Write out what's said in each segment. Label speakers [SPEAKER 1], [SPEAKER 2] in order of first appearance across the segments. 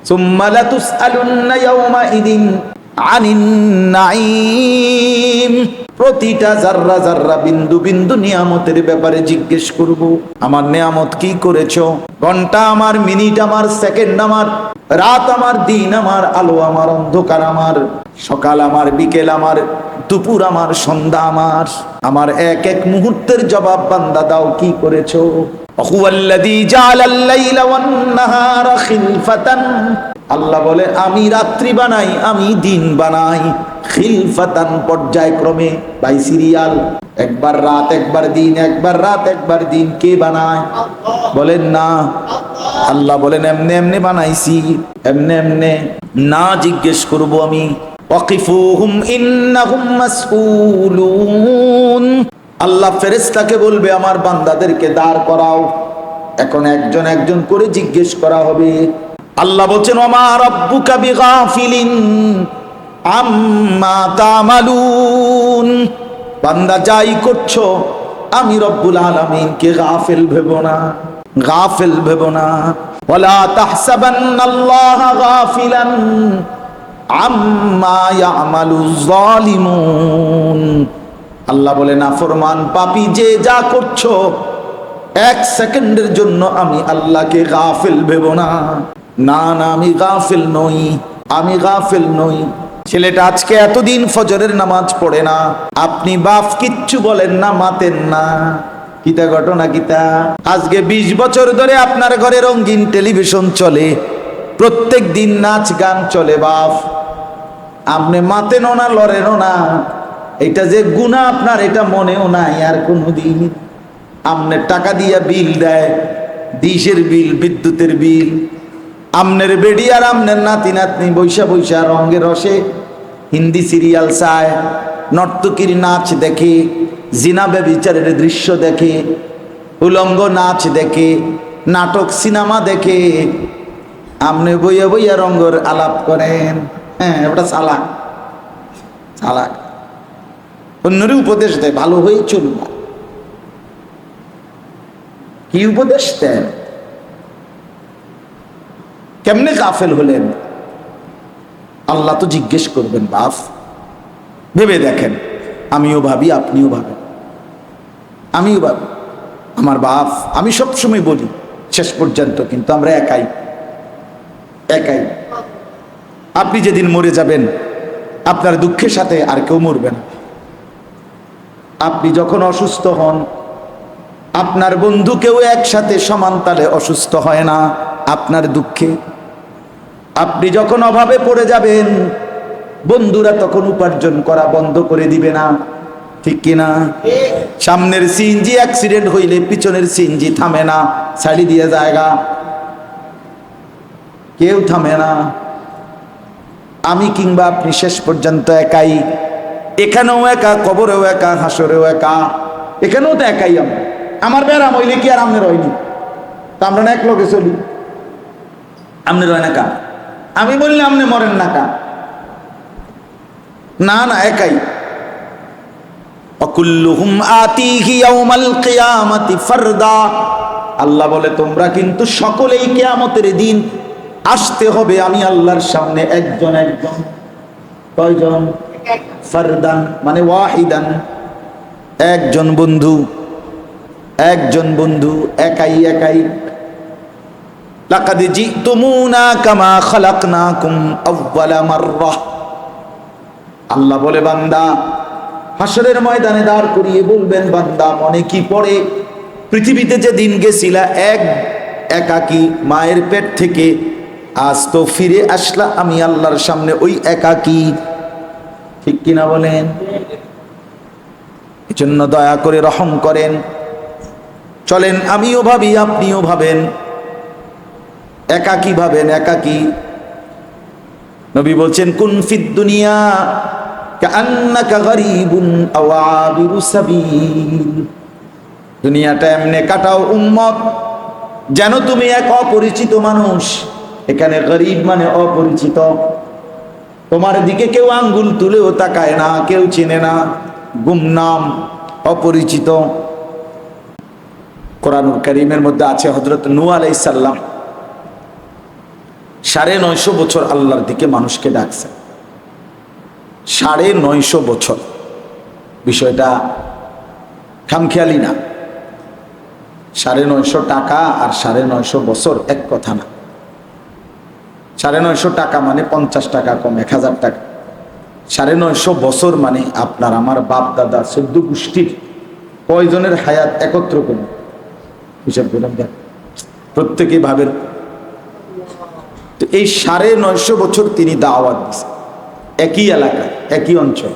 [SPEAKER 1] সুম্মা লাতুসআলুন্না ইয়াওমাইদিন আনিন নাঈম, প্রতিটা জাররা জাররা বিন্দু বিন্দু নিয়ামতের ব্যাপারে জিজ্ঞেস করব। আমার নিয়ামত কি করেছো? ঘন্টা আমার, মিনিট আমার, সেকেন্ড আমার, রাত আমার, দিন আমার, আলো আমার, অন্ধকার আমার, সকাল আমার, বিকেল আমার, দুপুর আমার, সন্ধ্যা আমার, আমার এক এক মুহূর্তের জবাব বান্দা দাও কি করেছো? হুয়াল্লাযী জাআলাল লাইলা ওয়ান নাহারা খিলফাতান, আল্লাহ বলে আমি রাত্রি বানাই, আমি দিন বানাই। খিলফাতান পর্যায়ক্রমে, বাই সিরিয়াল, একবার রাত একবার দিন, একবার রাত একবার দিন। কে বানায়? বলেন না। আল্লাহ বলেন এমনে এমনে বানাইছি, এমনে এমনে না জিজ্ঞেস করব আমি। ওয়াকিফুহুম ইন্নাহুম মাসউলুন, আল্লাহ ফেরেশতাকে বলবে আমার বান্দাদেরকে দাঁড় করাও, এখন একজন একজন করে জিজ্ঞেস করা হবে। আল্লাহ বলছেন ওমা রাব্বুকা বিগাফিলিন আম্মা তা'মালুন, বান্দা যাই করছো আমি রব্বুল আলামিনকে গাফিল ভেবো না, গাফিল ভেবো না। ওয়ালা তাহসাবান্নাল্লাহা গাফিলান আম্মা ইয়া'মালুয যালিমুন, আল্লাহ বলে নাফরমান পাপী যে যা করছো এক সেকেন্ডের জন্য আমি আল্লাহকে গাফিল ভেবো না। না না, আমি গাফিল নই, আমি গাফিল নই। ছেলেটা আজকে এতদিন ফজরের নামাজ পড়ে না, আপনি বাপ কিচ্ছু বলেন না, মাতেন না, কিতা ঘটনা কিতা? আজকে 20 বছর ধরে আপনার ঘরে রঙিন টেলিভিশন চলে, প্রত্যেক দিন নাচ গান চলে, বাপ আপনি মাতেনও না, লড়েনও না। এটা যে গুনাহ আপনার এটা মনেও নাই আর কোনদিন। আমনের টাকা দিয়া বিল দেয়, ডিশের বিল, বিদ্যুতের বিল, আমনের বেডি আর আমনের নাতি নাতনি বৈশা বৈশা রঙের রসে হিন্দি সিরিয়াল চায়, নর্তকীর নাচ দেখে, জিনা ব্যভিচারের দৃশ্য দেখে, উলঙ্গ নাচ দেখে, নাটক সিনেমা দেখে, আমনে বইয়া বইয়া রঙের আলাপ করেন। হ্যাঁ, ওটা চালাক, চালাক। অন্যরে উপদেশ দেয় ভালো হয়ে চলবা। কি উপদেশ দেন? কেমনে গাফেল হলেন? আল্লাহ তো জিজ্ঞেস করবেন। বাপ ভেবে দেখেন, আমিও ভাবি, আপনিও ভাবেন, আমিও ভাবি। আমার বাপ, আমি সবসময় বলি শেষ পর্যন্ত কিন্তু আমরা একাই, একাই। আপনি যেদিন মরে যাবেন আপনার দুঃখের সাথে আর কেউ মরবে না। আপনি যখন অসুস্থ হন আপনার বন্ধু কেউ একসাথে সমান তালে অসুস্থ হয় না আপনার দুঃখে। আপনি যখন অভাবে পড়ে যাবেন বন্ধুরা তখন উপার্জন করা বন্ধ করে দিবে না, ঠিক কিনা? সামনের সিএনজি অ্যাক্সিডেন্ট হইলে পিছনের সিএনজি থামে না, ছাড়ি দিয়ে জায়গা, কেউ থামে না। আমি কিংবা আপনি শেষ পর্যন্ত একাই, এখানেও একা, কবরেও একা, হাসরেও একা। এখানেও তো একাই। আমার ব্যারাম হইলে কি আর আমনের হয়নি? তা আমরা না এক লোকে চলি, আমনের হয় না কা? আমি বললে আমনে মরেন না কা? না না, একাই। অকুল্লুহুম আতিহি ইয়াউমাল কিয়ামাতি ফারদা, আল্লাহ বলে তোমরা কিন্তু সকলেই কিয়ামতের দিন আসতে হবে আমি আল্লাহর সামনে একজন একজন। কয়জন? ফারদান মানে ওয়াহিদান, একজন বন্ধু, একজন বন্ধু, একাই একাই। লাকাদ জিতুমুনা কামা খালাকনাকুম আউওয়ালা মাররা, আল্লাহ বলে বান্দা হাসরের ময়দানে দাঁড় করিয়ে বলবেন বান্দা মনে কি পড়ে পৃথিবীতে যে দিন গেছিলা এক একাকী মায়ের পেট থেকে, আজ তো ফিরে আসলা আমি আল্লাহর সামনে ওই একাকী, ঠিক কিনা বলেন? এজন্য দয়া করে রহম করেন, চলেন আমিও ভাবি আপনিও ভাবেন, একাকী ভাবেন, একাকী। নবী বলছেন কুন ফিদ দুনিয়া কাআন্নাকা গরীবুন আও আবিরু সাবিল, দুনিয়াটা এমনে কাটাও উম্মত যেন তুমি এক অপরিচিত মানুষ। এখানে গরীব মানে অপরিচিত, তোমার দিকে কেউ আঙ্গুল তুলেও তাকায় না, কেউ চিনে না, গুমনাম, অপরিচিত। কোরআনুল কারীমের মধ্যে আছে হযরত নূহ আলাইহিস সালাম 950 বছর আল্লাহর দিকে মানুষকে ডাকছে। 950 বছর, বিষয়টা খামখেয়ালি না। 950 টাকা আর 950 বছর এক কথা না। 950 টাকা মানে 50 টাকা কম, 1000 টাকা। 950 বছর মানে আপনার আমার বাপ দাদা 14 গোষ্ঠীর কয়জনের হায়াত একত্র করুন, হিসাব করুন, প্রত্যেকেই ভাবেন। তো এই 950 বছর তিনি দাওয়াত দিয়েছেন একই এলাকায়, একই অঞ্চল।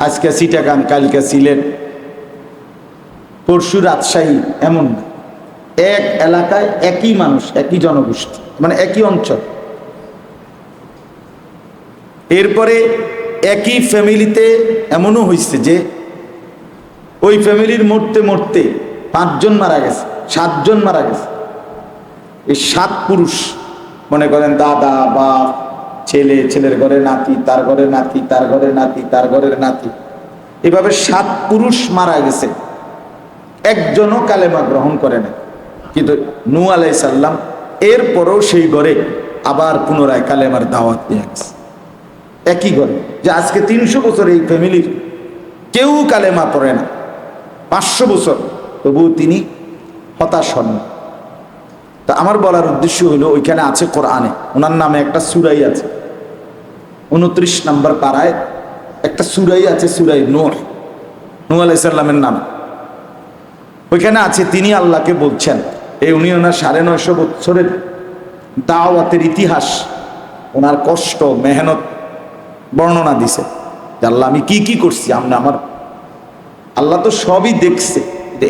[SPEAKER 1] আজকে চিটাগাং, কালকে সিলেট, পরশু রাজশাহী, এমন না। এক এলাকায় একই মানুষ, একই জনগোষ্ঠী, মানে একই অঞ্চল। এরপরে একই ফ্যামিলিতে এমনও হয়েছে যে ওই ফ্যামিলির মরতে মরতে 5 জন মারা গেছে, 7 জন মারা গেছে। এই 7 পুরুষ, মনে করেন দাদা, বাপ, ছেলে, ছেলের ঘরে নাতি, তার ঘরে নাতি, তার ঘরে নাতি, তার ঘরের নাতি, এভাবে 7 পুরুষ মারা গেছে, একজনও কালেমা গ্রহণ করে না। কিন্তু নূহ আলাইহিস সালাম এরপরও সেই ঘরে আবার পুনরায় কালেমার দাওয়াত দিয়ে গেছে, একই ঘরে। যে আজকে 300 বছর এই ফ্যামিলির কেউ কালেমা পড়ে না, 500 বছর, তবুও তিনি হতাশ হন। তা আমার বলার উদ্দেশ্য হলো, ওইখানে আছে কোরআনে ওনার নামে একটা সূরাই আছে, 29 নম্বর পারায় একটা সূরাই আছে, সূরাই নূহ, নূহ আলাইহিস সালামের নাম। ওইখানে আছে তিনি আল্লাহকে বলছেন, এই উনি ওনার 950 বছরের দাওয়াতের ইতিহাস, ওনার কষ্ট মেহনত বর্ণনা দিছে যে আল্লাহ আমি কি কি করছি। আমার আল্লাহ তো সবই দেখছে,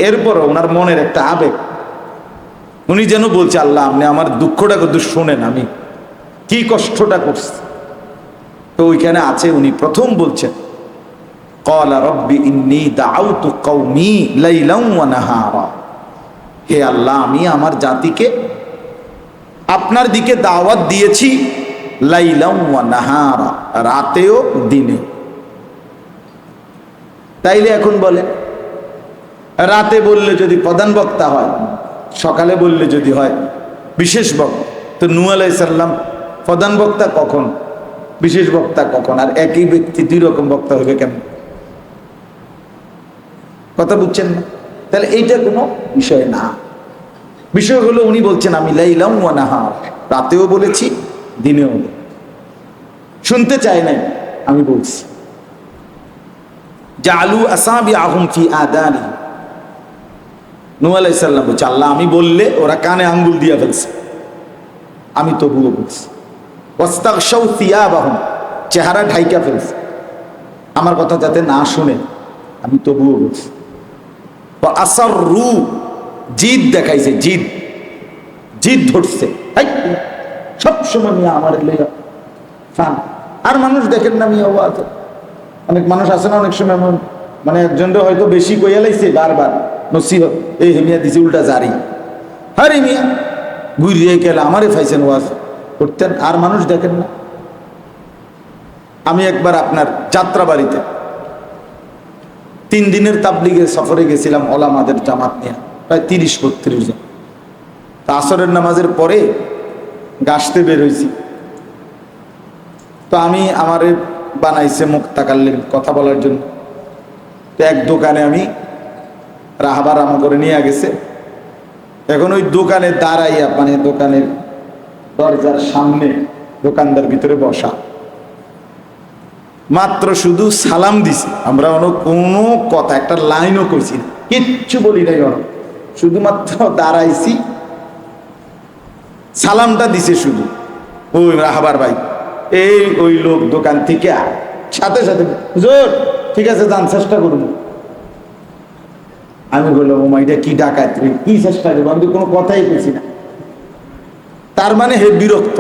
[SPEAKER 1] এরপরও ওনার মনের একটা আবেগ, উনি যেন বলছে আল্লাহ আপনি আমার দুঃখটা কিন্তু শোনেন, আমি কি কষ্টটা করছি। তো ওইখানে আছে উনি প্রথম বলছেন, ক্বালা রব্বি ইন্নী দাআউতু কওমি লাইলান ওয়া নাহারা, হে আল্লাহ আমি আমার জাতিকে আপনার দিকে দাওয়াত দিয়েছি লাইলান ওয়া নাহারা, রাতেও দিনে। তাইলে এখন বলে রাতে বললে যদি প্রধান বক্তা হয়, সকালে বললে যদি হয় বিশেষ বক্তা, তো নূহ আলাইহিস সালাম প্রধান বক্তা কখন, বিশেষ বক্তা কখন? আর একই ব্যক্তি 2 রকম বক্তা হবে কেমন? কথা বুঝছেন না? তাহলে এইটা কোনো বিষয় না। বিষয় হলো উনি বলছেন আমি লাইলাম ওয়া নাহার, রাতেও বলেছি দিনেও। শুনতে চাই নাই, আমি বলছি। জালু আসাবিআহুম ফি আদানি, নূহ আলাইহিস সালাম বলছে আল্লাহ আমি বললে ওরা কানে আঙ্গুল দিয়ে ফেলছে, আমি তবুও বলছি। ওয়াস্তাগশাউ সিয়াবাহুম, চেহারা ঢাইকা ফেলছে আমার কথা যাতে না শুনে, আমি তবুও বলছি। ওয়া আসাররু, জিদ দেখাইছে, জিদ জিদ ধরছে, সবসময় মিয়া আমার লইয়া ফান। আর মানুষ দেখেন না মিয়া, অনেক মানুষ আছে না অনেক সময় মানে একজনটা হয়তো বেশি কইয়া লাইছে, বারবার নসিহত, এই মিয়া দিছে উল্টা জারি, আরে মিয়া ঘুরিয়ে গেলে আমারে ফাইছেন ওয়াজ করতেন, আর মানুষ দেখেন না। আমি একবার আপনার যাত্রাবাড়িতে 3 দিনের তাবলিগের সফরে গেছিলাম, ওলামাদের জামাত নিয়ে, প্রায় 30-32 জন। তা আসরের নামাজের পরে গাছতে বের হয়েছি, তো আমি আমারে বানাইছে মুক্তাকাল্লিম, কথা বলার জন্য। তো এক দোকানে আমি রাহাবার আমা করে নিয়ে গেছে। এখন ওই দোকানে দাঁড়াইয়া, মানে দোকানের দরজার সামনে দোকানদার ভিতরে বসা, মাত্র শুধু সালাম দিছি আমরা, কোনো কথা একটা লাইনও কইছি না, কিচ্ছু বলি নাই, শুধুমাত্র দাঁড়াইছি, সালামটা দিছে শুধু। ওই রাহাবার ভাই, এই ওই লোক দোকান থেকে সাথে সাথে হুজুর ঠিক আছে যান, চেষ্টা করুন। আমি বললাম ও মাইটা কি ডাকাত রে, কি চেষ্টা করবো, আমি তো কোনো কথাই কইছি না। তার মানে হে বিরক্ত,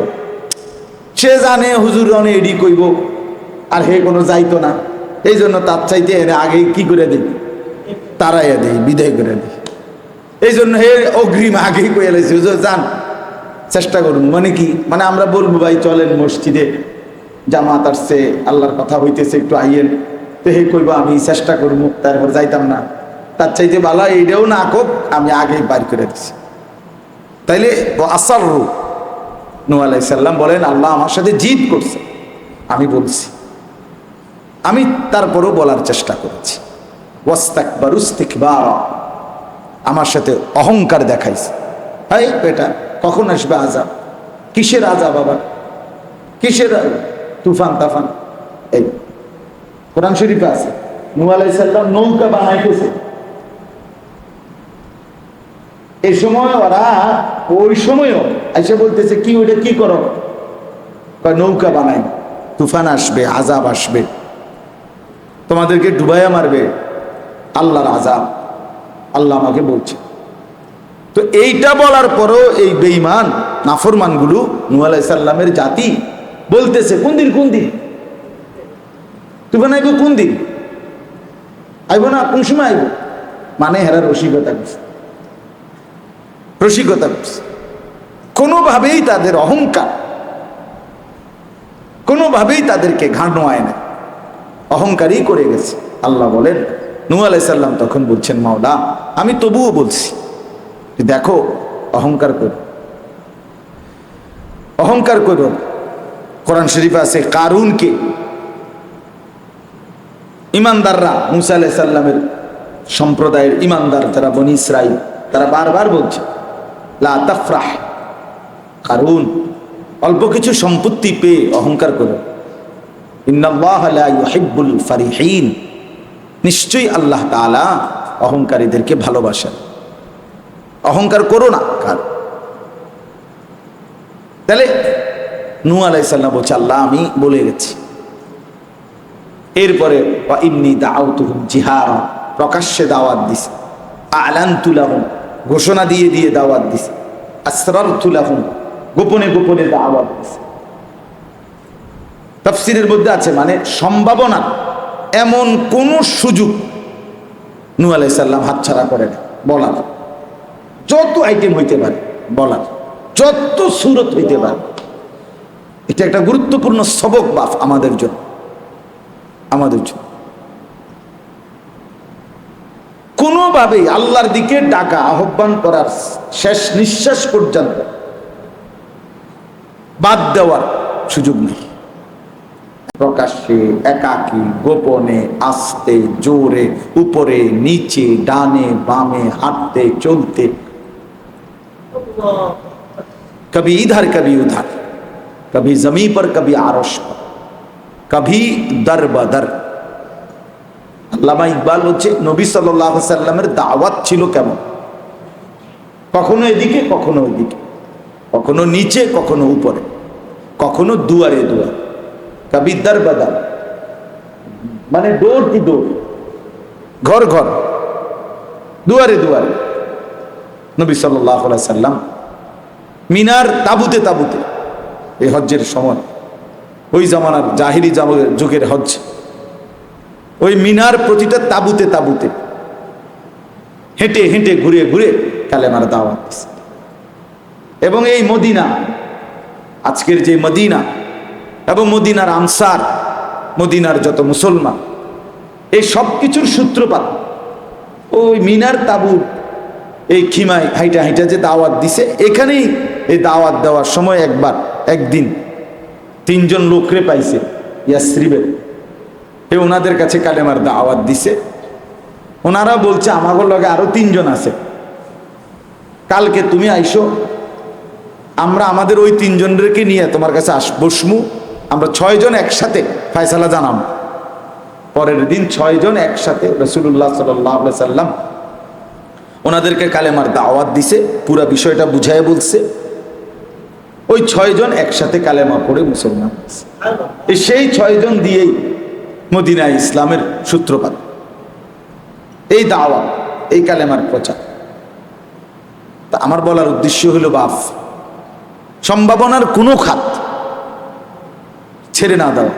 [SPEAKER 1] সে জানে হুজুর অনেক এডি কইব, আর হে কোনো যাইতো না, এই জন্য তার চাইতে এনে আগে কি করে দিই, তারাইয়া দিই, বিদায় করে দিই। এই জন্য হে অগ্রিম আগেই কইয়া লাইছে হুজুর যান, চেষ্টা করুন। মানে কি, মানে আমরা বলবো ভাই চলেন মসজিদে জামাত আসছে, আল্লাহর কথা হইতেছে, একটু আইয়েন, তো হে কইবা আমি চেষ্টা করবো, তারপর যাইতাম না। তার চাইতে ভালো এইটাও না কোক, আমি আগেই বার করে দিছি। তাইলে আসাররু, নূহ আলাইহিস সালাম বলেন, আল্লাহ আমার সাথে জিদ করছে, আমি বলছি, আমি তারপরও বলার চেষ্টা করেছি। ওয়াস্তাকবারু ইস্তিকবারা, আমার সাথে অহংকার দেখাইছে। হাই বেটা, কখন আসবে আযাব? কিসের আযাব বাবা? কিসের তুফান তাফান? এই কোরআন শরীফে আছে নূহ আলাইহিস সালাম নৌকা বানাইতেছে। এই সময় ওরা ওই সময়ও এসে বলতেছে, কি ওইটা কি করো? নৌকা বানাই, তুফান আসবে, আযাব আসবে, তোমাদেরকে ডুবাইয়া মারবে, আল্লাহর আযাব। আল্লাহ আমাকে বলছে। তো এইটা বলার পরও এই বেঈমান নাফরমানগুলো নূহ আলাইহিস সালামের জাতি বলতেছে, কোন দিন কোন দিন তুফান আইব? কোন দিন আইব না? কোন সময় আইব? মানে হেরা রসিকতা করছে, রসিকতা করছে। কোনোভাবেই তাদের অহংকার, কোনোভাবেই তাদেরকে ঘাড় নোয়ায় না, অহংকারই করে গেছে। আল্লাহ বলেন, নূহ আলাইহিস সালাম তখন বলছেন, মাওলা আমি তবুও বলছি, দেখো অহংকার করো, অহংকার করো। কোরআন শরীফে আছে কারুনকে ইমানদাররা, মুসা আলাইহিস সালামের সম্প্রদায়ের ইমানদার যারা বনি ইসরাইল, তারা বারবার বলছে, লা তাফরাহ, কারুন অল্প কিছু সম্পত্তি পেয়ে অহংকার করো। ইন্নাল্লাহা লা ইউহিব্বুল ফারিহিন, নিশ্চয়ই আল্লাহ তাআলা অহংকারীদেরকে ভালোবাসেন। অহংকার করো না। কার তাহলে নূহ আলাইহিস সালাম বলছে, আল্লাহ আমি বলে গেছি। এরপরে ওয়া ইন্নী দাআউতুহুম জিহারা, প্রকাশ্যে দাওয়াত দিছে। আ'লানতু লাহুম, ঘোষণা দিয়ে দিয়ে দাওয়াত দিছে। আসরারতু লাহুম, গোপনে গোপনে দাওয়াত দিছে। তাফসীরের মধ্যে আছে মানে সম্ভাবনা এমন কোন সুযোগ নূহ আলাইহিস সালাম হাতছাড়া করেন বলার। যত আইটেম হইতে পারে বলার, যত সূরত হইতে পারে। এটা একটা গুরুত্বপূর্ণ সবক বাফ আমাদের জন্য, আমাদের জন্য। কোনোভাবেই আল্লাহর দিকে ডাকা, আহ্বান করার শেষ নিঃশ্বাস পর্যন্ত বাদ দেওয়ার সুযোগ নেই। প্রকাশ্যে, একাকী, গোপনে, আস্তে, জোরে, উপরে, নিচে, ডানে বামে, হাঁটতে চলতে, কবি ইধার কবি উধার, কবি জমি পর কবি আরশ পর, কবি দর বদর। আল্লামা ইকবাল হচ্ছে নবী সাল্লাল্লাহু আলাইহি সাল্লামের দাওয়াত ছিল কেমন? কখনো এদিকে, কখনো ওইদিকে, কখনো নিচে, কখনো উপরে, কখনো দুয়ারে দুয়ারে, কবি দর বদর, মানে ডোর টু ডোর, ঘর ঘর, দুয়ারে দুয়ারে। নবী সাল্লাল্লাহু আলাইহি সাল্লাম মিনার তাবুতে তাবুতে, এই হজ্জের সময়, ওই জামানার জাহিলি যুগের হজ্জ, ওই মিনার প্রতিটা তাবুতে তাবুতে হেঁটে হেঁটে ঘুরে ঘুরে কালেমার দাওয়াত দিছে। এবং এই মদিনা, আজকের যে মদিনা এবং মদিনার আনসার, মদিনার যত মুসলমান, এই সব কিছুর সূত্রপাত ওই মিনার তাবুত, এই খিমায় হাইটা হাইটা যে দাওয়াত দিছে, এখানেই এই দাওয়াত দেওয়ার সময় একদিন 3 জন লোকরে পাইছে ইয়াসরিবের, এই ওনাদের কাছে কালেমার দাওয়াত দিছে। ওনারা বলছে আমাদের লগে আরো 3 জন আছে, কালকে তুমি আইসো, আমরা আমাদের ওই 3 জনকে নিয়ে তোমার কাছে বসমু, আমরা 6 জন একসাথে ফয়সালা জানাম। পরের দিন 6 জন একসাথে রাসূলুল্লাহ সাল্লাল্লাহু আলাইহি সাল্লাম ওনাদেরকে কালেমার দাওয়াত দিছে, পুরো বিষয়টা বুঝায় বলছে। ওই 6 জন একসাথে কালেমা পড়ে মুসলমান হয়েছে। সেই 6 জন দিয়েই মদিনায় ইসলামের সূত্রপাত, এই দাওয়াত, এই কালেমার প্রচার। তা আমার বলার উদ্দেশ্য হলো বাপ, সম্ভাবনার কোনো খাত ছেড়ে না দাও।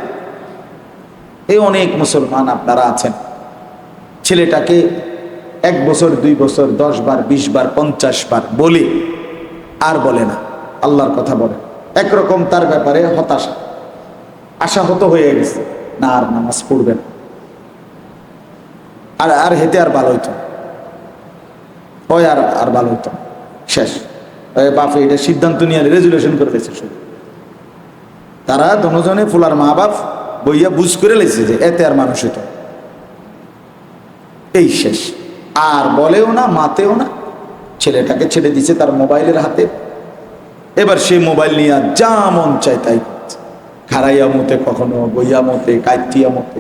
[SPEAKER 1] এই অনেক মুসলমান আপনারা আছেন, ছেলেটাকে 1 বছর 2 বছর 10 বার 20 বার 50 বার বলে আর বলে না, আল্লাহর কথা বলে। একরকম তার ব্যাপারে হতাশা, আশাহত হয়ে গেছে, না আর নামাজ পড়বেন, আর আর হেতে আর ভালো হইতো, ওই আর ভালো হইতো, শেষ। বাপে এটা সিদ্ধান্ত নিয়ে রেজুলেশন করে দিয়েছে। তারা দনজনে ফুলার মা বাপ বইয়া বুঝ করে লেছে যে এতে আর মানুষ হতো এই শেষ, আর বলেও না মাতেও না। ছেলেটাকে ছেড়ে দিছে তার মোবাইলের হাতে, এবার সে মোবাইল নিয়ে যা মন চায় তাই করছে, খারাইয়া মতে, কখনো বইয়া মতে, কাইতিয়া মতে।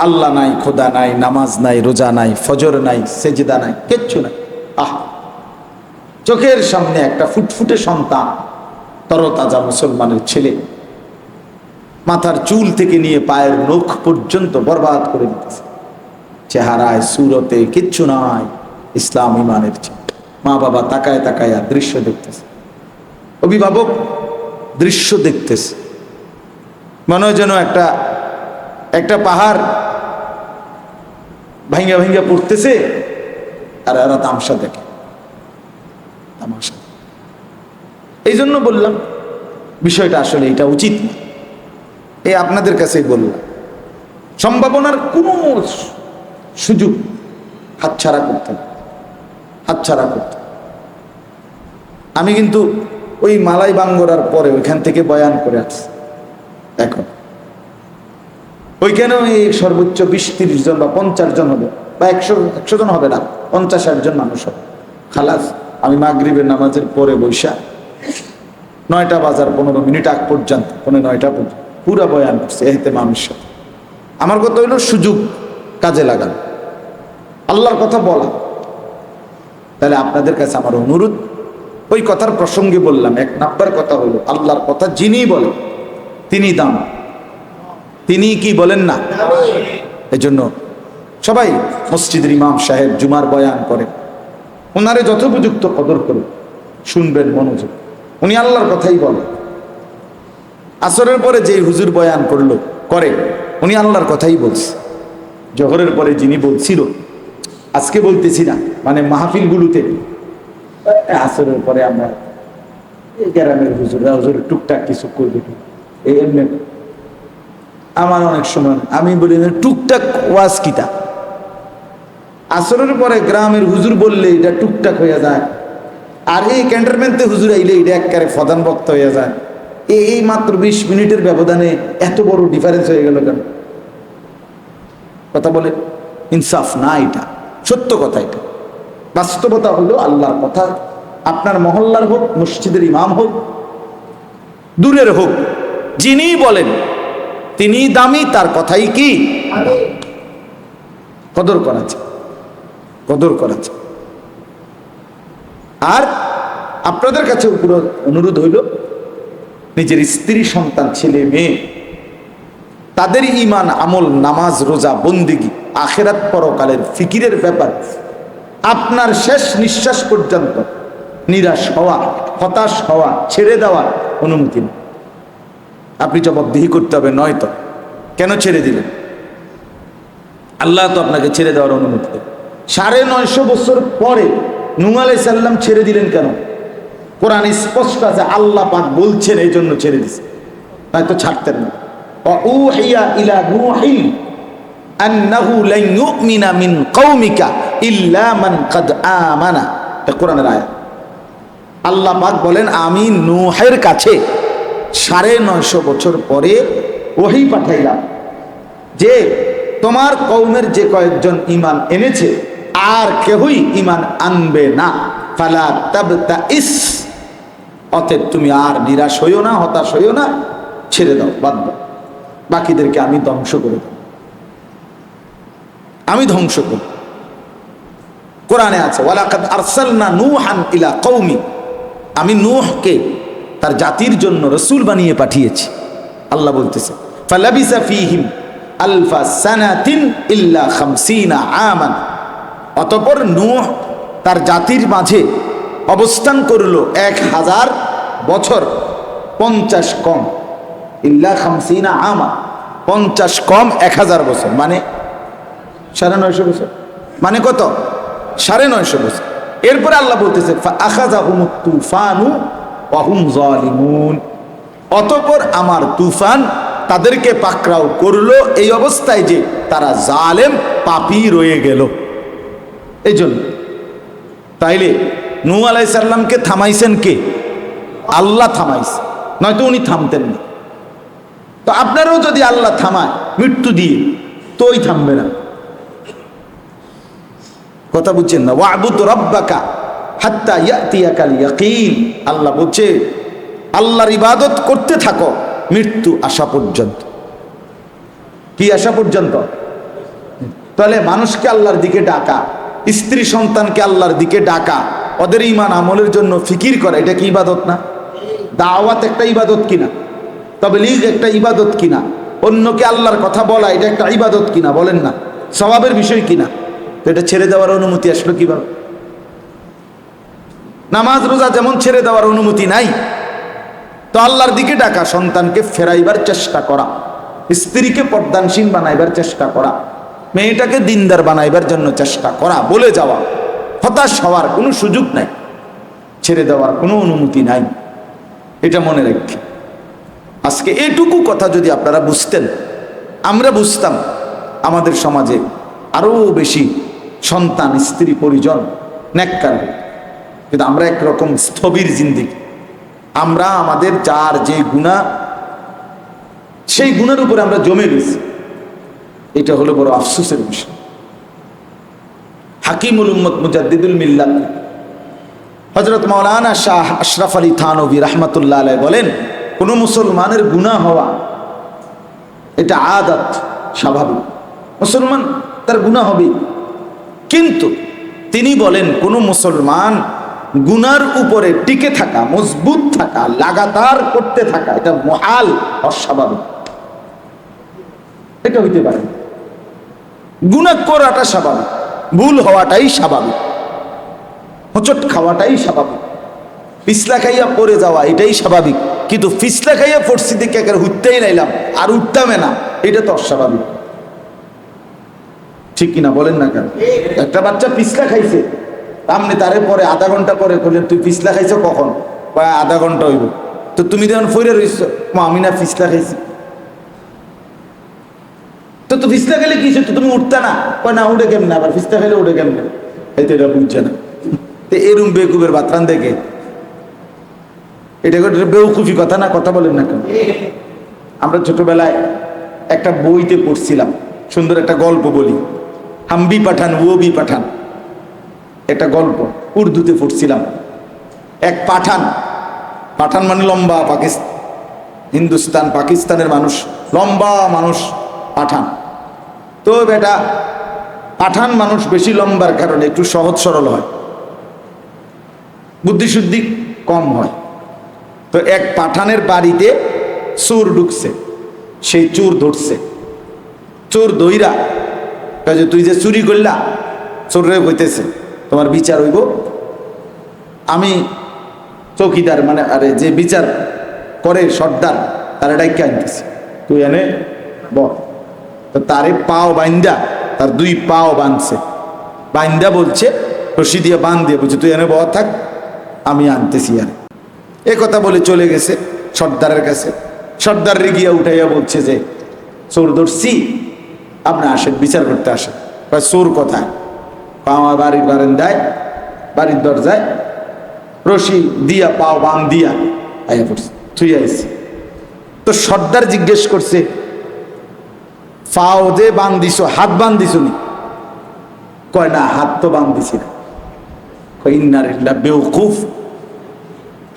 [SPEAKER 1] আল্লাহ নাই, খোদা নাই, নামাজ নাই, রোজা নাই, ফজর নাই, সেজদা নাই, কিচ্ছু নাই। চোখের সামনে একটা ফুটফুটে সন্তান, তরতাজা মুসলমানের ছেলে, মাথার চুল থেকে নিয়ে পায়ের নখ পর্যন্ত বরবাদ করে দিতেছে। চেহারায় সুরতে কিচ্ছু নাই ইসলাম ইমানের চেয়ে। মা বাবা তাকায় তাকায় দৃশ্য দেখতেছে, অভিভাবক দৃশ্য দেখতেছে, মনে হয় যেন একটা পাহাড় ভাঙ্গা ভাঙ্গা পড়তেছে আর এরা তামসা দেখে, তামাশা। এই জন্য বললাম বিষয়টা আসলে এটা উচিত না। এই আপনাদের কাছেই বললাম, সম্ভাবনার কোনো সুযোগ হাতছাড়া করতে না, হাতছাড়া করতে। আমি কিন্তু ওই মালাই বাঙ্গরার পরে ওইখান থেকে বয়ান করে আসছি। এখন ওইখানেও এই সর্বোচ্চ 20-30 জন বা 50 জন হবে, বা 100 জন হবে না, 50-60 জন মানুষ হবে। খালাস, আমি মাগরিবের নামাজের পরে বৈশা 9টা বাজার 15 মিনিট আগ পর্যন্ত, 9টা পর্যন্ত পুরা বয়ান করছে এতে মানুষের সাথে। আমার কথা হইল সুযোগ কাজে লাগানো, আল্লাহর কথা বলা। তাহলে আপনাদের কাছে আমার অনুরোধ, ওই কথার প্রসঙ্গে বললাম, 1 নাম্বার কথা হলো আল্লাহর কথা যিনি বলেন তিনি দাম, তিনি কি বলেন না। এজন্য সবাই মসজিদের ইমাম সাহেব জুমার বয়ান করেন, ওনারে যথোপযুক্ত কদর করুন, শুনবেন মনোযোগ, উনি আল্লাহর কথাই বলেন। আসরের পরে যেই হুজুর বয়ান করে উনি আল্লাহর কথাই বলছে। জোহরের পরে যিনি বলছিল, আজকে বলতেছি না, মানে মাহফিলগুলোতে আসরের পরে আমরা এই গ্রামের হুজুর টুকটাক কিছু করবে, এই এমনি আমার অনেক সময় আমি বলি টুকটাক ওয়াজ কিতা, আসরের পরে গ্রামের হুজুর বললে এটা টুকটাক হয়ে যায়, আর এই ক্যান্টনমেন্টে হুজুর আইলে এটা একবারে প্রধান বক্তা হয়ে যায়। এই মাত্র 20 মিনিটের ব্যবধানে এত বড় ডিফারেন্স হয়ে গেল কেন? কথা বলে ইনসাফ না, এটা সত্য কথা। এটা বাস্তবতা হলো আল্লাহর কথা, আপনার মহল্লার হোক, মসজিদের ইমাম হোক, দূরের হোক, যিনি বলেন তিনি দামি, তার কথাই কি কদর করা যায়, কদর করা যায়। আর আপনাদের কাছে পুরো অনুরোধ হইল, নিজের স্ত্রী, সন্তান, ছেলে মেয়ে, তাদের ঈমান, আমল, নামাজ, রোজা, বন্দেগী, আখিরাত পরকালের ফিকিরের ব্যাপার আপনার শেষ নিঃশ্বাস পর্যন্ত নিরাশ হওয়া, হতাশ হওয়া, ছেড়ে দেওয়ার অনুমতি নেই। আপনি জবাবদিহি করতে হবে, নয়তো কেন ছেড়ে দিলেন? আল্লাহ তো আপনাকে ছেড়ে দেওয়ার অনুমতি দেন। 950 বছর পরে নূহ আলাইহিস সালাম ছেড়ে দিলেন কেন? কোরআন স্পষ্ট আছে, আল্লাহ পাক বলছেন এই জন্য ছেড়ে দিছে, নয়তো ছাড়তেন না। ওয়াউহিয়া ইলা নূহিন আন্নাহু লান ইউমিনা মিন কওমিকা ইল্লা মান কাদ আমানা, এটা কোরআনের আয়াত। আল্লাহ পাক বলেন, আমি নূহের কাছে 950 বছর পরে ওহী পাঠাইলাম যে তোমার কওমের যে কয়েকজন ঈমান এনেছে আর কেউই ঈমান আনবে না, ফালা তাবতাইস, অতএব তুমি আর নিরাশ হইও না, হতাশ হইও না, ছেড়ে দাও, বাদ দাও, বাকিদেরকে আমি ধ্বংস করে দেব, আমি ধ্বংস করব। কোরআনে আছে, ওয়ালাকাদ আরসালনা নূহান ইলা কওমি, আমি নূহকে তার জাতির জন্য রাসূল বানিয়ে পাঠিয়েছি। আল্লাহ বলতেছে, ফালাবিসা ফীহিম আলফা সানাতিন ইল্লা 50 আমান, অতঃপর নূহ তার জাতির মাঝে অবস্থান করলো 1000 বছর, 50 কম, ইল্লা 50 আমা, 50 কম 1000 বছর, মানে 950 বছর, মানে কত? 950 বছর। এরপরে আল্লাহ বলতেছে, ফাআখাযাহুমুত তুফানু ওয়া হুম যালিমুন, অতঃপর আমার তুফান তাদেরকে পাকড়াও করলো এই অবস্থায় যে তারা জালেম, পাপী রয়ে গেল। এই জন্য তাইলে নূহ আলাইহিস সালামকে থামাইছেন কে? আল্লাহ থামাইছে। নয়তো উনি থামতেন না। তো আপনারও যদি আল্লাহ থামায় মৃত্যু দিয়ে, তো ওই থামবে না। কথা বুঝছেন না? ওয়াবুদ রাব্বাকা হাত্তা ইয়াতিয়াকাল ইয়াকিন। আল্লাহ বলছে আল্লাহর ইবাদত করতে থাকো মৃত্যু আসা পর্যন্ত। কি আসা পর্যন্ত? তাহলে মানুষকে আল্লাহর দিকে ডাকা, স্ত্রী সন্তানকে আল্লাহর দিকে ডাকা, ওদের ঈমান আমলের জন্য ফিকির করা, এটা কি ইবাদত না? দাওয়াত একটা ইবাদত কিনা? তাবলীগ একটা ইবাদত কিনা? অন্যকে আল্লাহর কথা বলা এটা একটা ইবাদত কিনা? বলেন না, সওয়াবের বিষয় কিনা? তো এটা ছেড়ে দেওয়ার অনুমতি আসলো কিভাবে? নামাজ রোজা যেমন ছেড়ে দেওয়ার অনুমতি নাই, তো আল্লাহর দিকে ডাকা, সন্তানকে ফেরাইবার চেষ্টা করা, স্ত্রীকে পর্দানসীন বানাইবার চেষ্টা করা, মেয়েটাকে দিনদার বানাইবার জন্য চেষ্টা করা, বলে যাওয়া, হতাশ হওয়ার কোনো সুযোগ নাই, ছেড়ে দেওয়ার কোনো অনুমতি নাই। এটা মনে রাখি। আজকে এটুকু কথা যদি আপনারা বুঝতেন, আমরা বুঝতাম, আমাদের সমাজে আরো বেশি সন্তান, স্ত্রী, পরিজন নেককার। কিন্তু আমরা একরকম স্থবির জিন্দেগি। আমরা আমাদের যার যে গুনাহ, সেই গুণের উপরে আমরা জমে গেছি। এটা হলো বড় আফসোসের বিষয়। হাকিমুল উম্মত মুজাদ্দিদুল মিল্লাত হযরত মাওলানা শাহ আশরাফ আলী থানভী রাহমাতুল্লাহ আলাইহি বলেন, কোন মুসলমানের গুনাহ হওয়া এটা আদাত, স্বাভাবিক। মুসলমান তার গুনাহ হবে, কিন্তু তিনি বলেন কোন মুসলমান গুনার উপরে টিকে থাকা, মজবুত থাকা, লাগাতার করতে থাকা, এটা মুহাল, অস্বাভাবিক। এটা হইতে পারে। গুনাহ করাটা স্বাভাবিক, ভুল হওয়াটাই স্বাভাবিক, হোঁচট খাওয়াটাই স্বাভাবিক, পিছলা খাইয়া পড়ে যাওয়া এটাই স্বাভাবিক। কিন্তু পিছলা খাইয়া পড়ছি দেখে একেবারে উঠতেই নাইলাম আর উঠতামে না, এটা তো অস্বাভাবিক। ঠিক কিনা বলেন না কেন? একটা বাচ্চা পিছলা খাইছে, আপনি তারে পরে আধা ঘন্টা পরে করলেন তুই পিছলা খাইছো কখন? আধা ঘন্টা হইব। তো তুমি যখন ফইরে রইছ, আমি না পিছলা খাইছি। তো পিছলা খেলে কি তো তুমি উঠতা না? না উঠে কেমনে, আবার পিছলা খেলে উঠে কেমনে? এই তো এটা বুঝছে না। তো এরম বেকুবের বাতরান দেখে, এটা বেউকুফি কথা না? কথা বলেন না কেন? আমরা ছোটবেলায় একটা বইতে পড়ছিলাম, সুন্দর একটা গল্প বলি, হাম ভি পাঠান ও ভি পাঠান, একটা গল্প উর্দুতে পড়ছিলাম। এক পাঠান, পাঠান মানে লম্বা, পাকিস্তান, হিন্দুস্তান পাকিস্তানের মানুষ, লম্বা মানুষ পাঠান। তো বেটা পাঠান মানুষ বেশি লম্বার কারণে একটু সহজ সরল হয়, বুদ্ধিশুদ্ধি কম হয়। তো এক পাঠানের বাড়িতে চোর ঢুকছে, সেই চোর ধরছে। চোর দইরা কাজে তুই যে চুরি করলা, চোরে কইতেছে তোমার বিচার হইব, আমি চৌকিদার মানে আরে যে বিচার করে সর্দার, তারা ডাইকে আনতেছি, তুই এনে বল। তো তারে পাও বাইন্দা, তার দুই পাও বাঁধছে, বাইন্দা বলছে রশি দিয়ে বাঁধ দিয়ে বলছে তুই এনে বল থাক, আমি আনতেছি। আর এ কথা বলে চলে গেছে সর্দারের কাছে। সর্দার রেগিয়া উঠাইয়া বলছে যে চোর ধরছি, আপনি আসেন বিচার করতে আসেন। চোর কোথায়? আমার বাড়ির বারান্দায়, বাড়ির দরজায় রশি দিয়া পাও বান দিয়া আইয়া পড়ছে, তুই আইছি। তো সর্দার জিজ্ঞেস করছে পাও যে বান দিছ, হাত বান দিছ নি? কয় না, হাত তো বান দিছি না। ইন্নালিল্লাহ, বেওকুফ,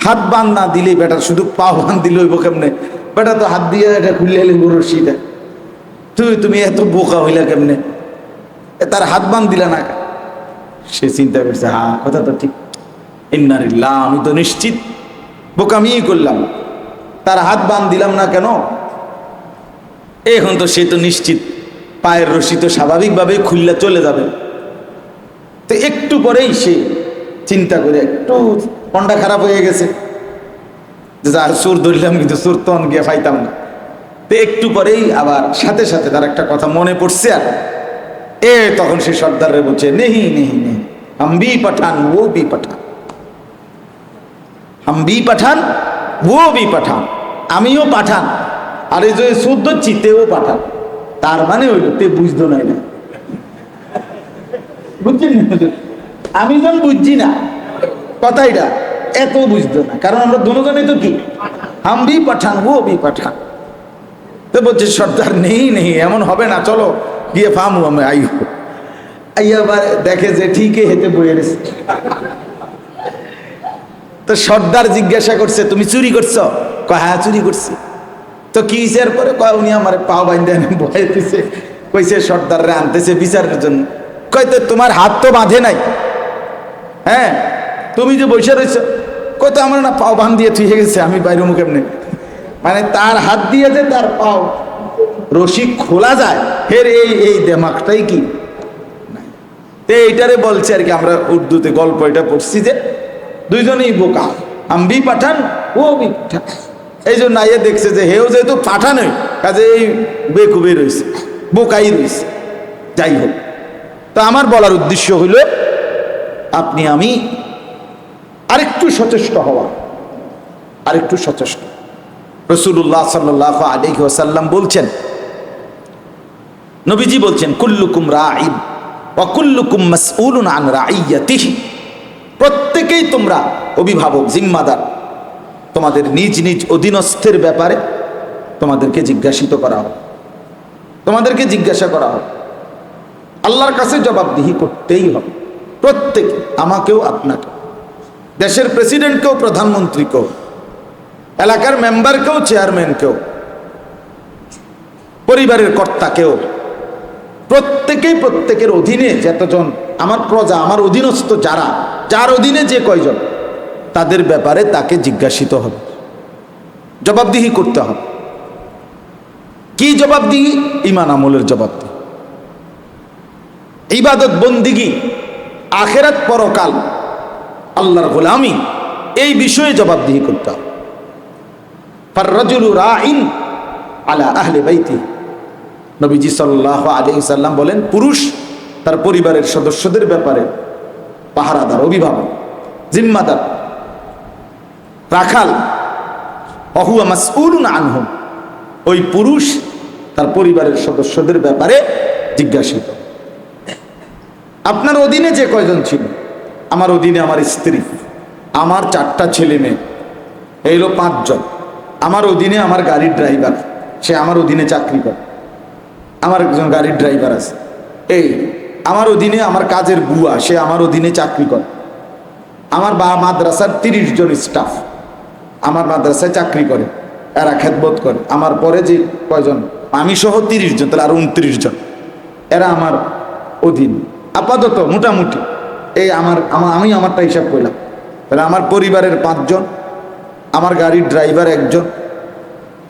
[SPEAKER 1] হাত বান না দিলে বেটা শুধু পাও বান দিলে হইব কেমনে? বেটা তো হাত দিয়ে এটা খুলে এলে রশিটা, তুমি এত বোকা হইলা কেমনে? তার হাত বান দিলা না? সে চিন্তা করছে, হ্যাঁ কথা তো ঠিক, ইন্নালিল্লাহ, আমি তো নিশ্চিত বোকামিই করলাম, তার হাত বান দিলাম না কেন? এখন তো সে তো নিশ্চিত পায়ের রশি তো স্বাভাবিকভাবে খুললে চলে যাবে। তো একটু পরেই সে চিন্তা করে একটু মনটা খারাপ হয়ে গেছে, যা চোর ধরলাম কিন্তু চোর তো গিয়ে পাইতাম না। তো একটু পরেই আবার সাথে সাথে তার একটা কথা মনে পড়ছে, আর তখন সে সর্দারে বলছে নেহি নেহি নেহি, হাম ভি পাঠান ও ভি পাঠান, হাম ভি পাঠান ও ভি পাঠান, আমিও পাঠান, আর এই যে শুদ্ধ চিতেও পাঠান। তার মানে হইল তে বুঝতো নাই না, বুঝছেন? আমি যখন বুঝছি না কথাটা, এত বুঝতো না, কারণ আমরা দুজনেই তো কি হাম ভি পাঠান ও ভি পাঠান। তো বলছে সর্দার নেই নেই, এমন হবে না, চলো গিয়ে ফামু আমি আইও। আইয়াবার দেখে যে ঠিকই হেঁটে বয়ে গেছে। তো সর্দার জিজ্ঞাসা করছে তুমি চুরি করছো? কয় হ্যাঁ চুরি করছি। তো কি হিসের পরে কয় উনি আমার পাও বাইন্ধে বয়ে দিছে, কইছে সর্দার রে আনতেছে বিচারের জন্য। কয় তো তোমার হাত তো বাঁধে নাই, হ্যাঁ তুমি যে বসে রয়েছ। কয় তো আমার না পাও বাঁধ দিয়ে থুয়ে গেছে, আমি বাইরে মুখ এমনি, মানে তার হাত দিয়ে যে তার পাও রশি খোলা যায়, ফের এই দেমাগটাই কি তো এইটারে বলছে আর কি। আমরা উর্দুতে গল্প এটা পড়ছি যে দুইজনেই বোকা, আম্বি পাঠান ও বি পাঠান। এই জন্য আইয়ে দেখছে যে হেও যেহেতু পাঠানোই, কাজে এই বেকুবে রয়েছে, বোকাই রয়েছে। যাই হোক, তা আমার বলার উদ্দেশ্য হইল আপনি আমি আরেকটু সচেষ্ট হওয়া, আরেকটু সচেষ্ট। রাসূলুল্লাহ সাল্লাল্লাহু আলাইহি ওয়াসাল্লাম বলছেন, নবীজি বলছেন কুল্লুকুম রাঈন ওয়া কুল্লুকুম মাসউলুন আন রাইয়াতিহি। প্রত্যেকেই তোমরা অভিভাবক, জিম্মাদার। তোমাদের নিজ নিজ অধীনস্থের ব্যাপারে তোমাদেরকে জিজ্ঞাসিত করা হবে, তোমাদেরকে জিজ্ঞাসা করা হবে, আল্লাহর কাছে জবাবদিহি করতেই হবে। প্রত্যেকে, আমাকেও আপনাকে, দেশের প্রেসিডেন্টকেও, প্রধানমন্ত্রীকেও, এলাকার মেম্বারকেও, চেয়ারম্যানকেও, পরিবারের কর্তাকেও, প্রত্যেকেই প্রত্যেকের অধীনে যতজন আমার প্রজা, আমার অধীনস্থ যারা, যার অধীনে যে কয়জন, তাদের ব্যাপারে তাকে জিজ্ঞাসিত হবে, জবাবদিহি করতে হবে। কি জবাবদিহি? ঈমান আমলের জবাবদিহি, ইবাদত বন্দিগি, আখিরাত পরকাল, আল্লাহর গোলামি, এই বিষয়ে জবাবদিহি করতে হবে। ফার-রাজুলু রাঈন আলা আহলি বাইতিহি। নবীজি সাল্লাল্লাহু আলাইহি সাল্লাম বলেন, পুরুষ তার পরিবারের সদস্যদের ব্যাপারে পাহারাদার, অভিভাবক, জিম্মাদার, রাখাল। ওয়া হুয়া মাসউলুন আনহুম। ওই পুরুষ তার পরিবারের সদস্যদের ব্যাপারে জিজ্ঞাসিত। আপনার অধীনে যে কয়জন ছিল, আমার অধীনে আমার স্ত্রী, আমার 4টা ছেলে মেয়ে, এই হলো 5 জন। আমার অধীনে আমার গাড়ির ড্রাইভার, সে আমার অধীনে চাকরি করে, আমার একজন গাড়ির ড্রাইভার আছে। এই আমার অধীনে আমার কাজের বুয়া, সে আমার অধীনে চাকরি করে। আমার মাদ্রাসার 30 জন স্টাফ আমার মাদ্রাসায় চাকরি করে, এরা খেদমত করে। আমার পরে যে কয়জন, আমি সহ 30 জন, তাহলে আর 29 জন, এরা আমার অধীন আপাতত মোটামুটি। এই আমি আমারটা হিসাব করলাম, তাহলে আমার পরিবারের 5 জন, আমার গাড়ির ড্রাইভার 1 জন,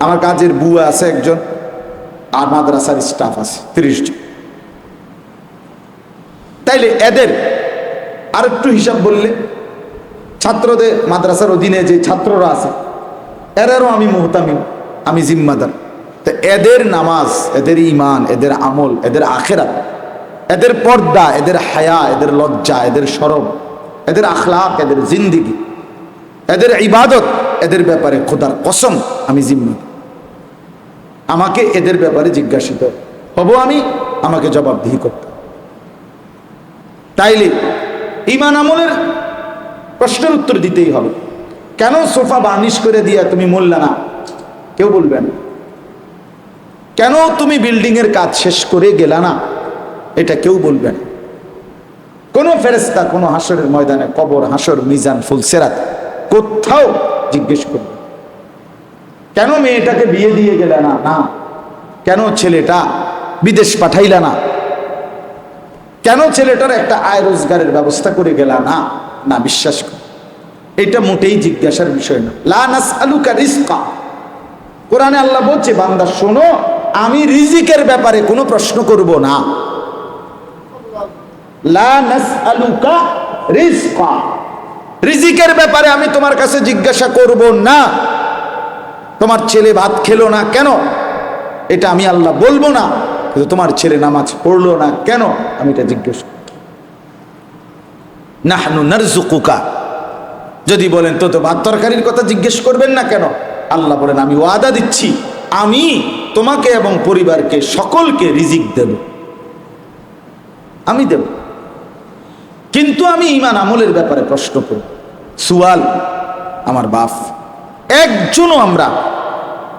[SPEAKER 1] আমার কাজের বুয়া আছে 1 জন, আর মাদ্রাসার স্টাফ আছে 30 জন। তাইলে এদের আরেকটু হিসাব বললে, ছাত্রদের, মাদ্রাসার অধীনে যে ছাত্ররা আছে এদেরও আমি মুহতামিম, আমি জিম্মাদার। তো এদের নামাজ, এদের ঈমান, এদের আমল, এদের আখিরাত, এদের পর্দা, এদের হায়া, এদের লজ্জা, এদের শরম, এদের আখলাক, এদের জিন্দিগি, এদের ইবাদত, এদের ব্যাপারে খোদার কসম আমি জিম্মাদার। আমাকে এদের ব্যাপারে জিজ্ঞাসিত হব, আমি, আমাকে জবাবদিহি করতে। তাইলে ঈমান আমলের প্রশ্নের উত্তর দিতেই হবে। কেন সোফা বার্নিশ করে দিয়া তুমি মোল্লা না? কেউ বলবেন। কেন তুমি বিল্ডিং এর কাজ শেষ করে গেলা না? এটা কেউ বলবেন। কোন ফেরেশতা কোন হাসরের ময়দানে, কবর, হাসর, মিজান, ফুলসেরাত, কোথাও জিজ্ঞেস করবে কেন মেয়েটাকে বিয়ে দিয়ে গেলে না? না। কেন ছেলেটা বিদেশ পাঠাইলা না? কেন ছেলেটার একটা আয় রোজগারের ব্যবস্থা করে গেলা না? না, বিশ্বাস কর, এটা মোটেই জিজ্ঞাসার বিষয় না। লা নাসআলুকা রিজকা। কোরআনে আল্লাহ বলছে, বান্দা শোনো, আমি রিজিকের ব্যাপারে কোনো প্রশ্ন করব না। লা নাসআলুকা রিজকা, রিজিকের ব্যাপারে আমি তোমার কাছে জিজ্ঞাসা করব না। তোমার ছেলে ভাত খেলো না কেন, এটা আমি আল্লাহ বলবো না। কিন্তু তোমার ছেলে নামাজ পড়লো না কেন, আমি এটা জিজ্ঞেস করব। নাহনু নারযুকুকা, যদি বলেন তো ভাত তরকারির কথা জিজ্ঞেস করবেন না কেন, আল্লাহ বলেন আমি ওয়াদা দিচ্ছি, আমি তোমাকে এবং পরিবারকে সকলকে রিজিক দেব, আমি দেব। কিন্তু আমি ঈমান আমলের ব্যাপারে প্রশ্ন করব। সুয়াল আমার বাপ, একজনও আমরা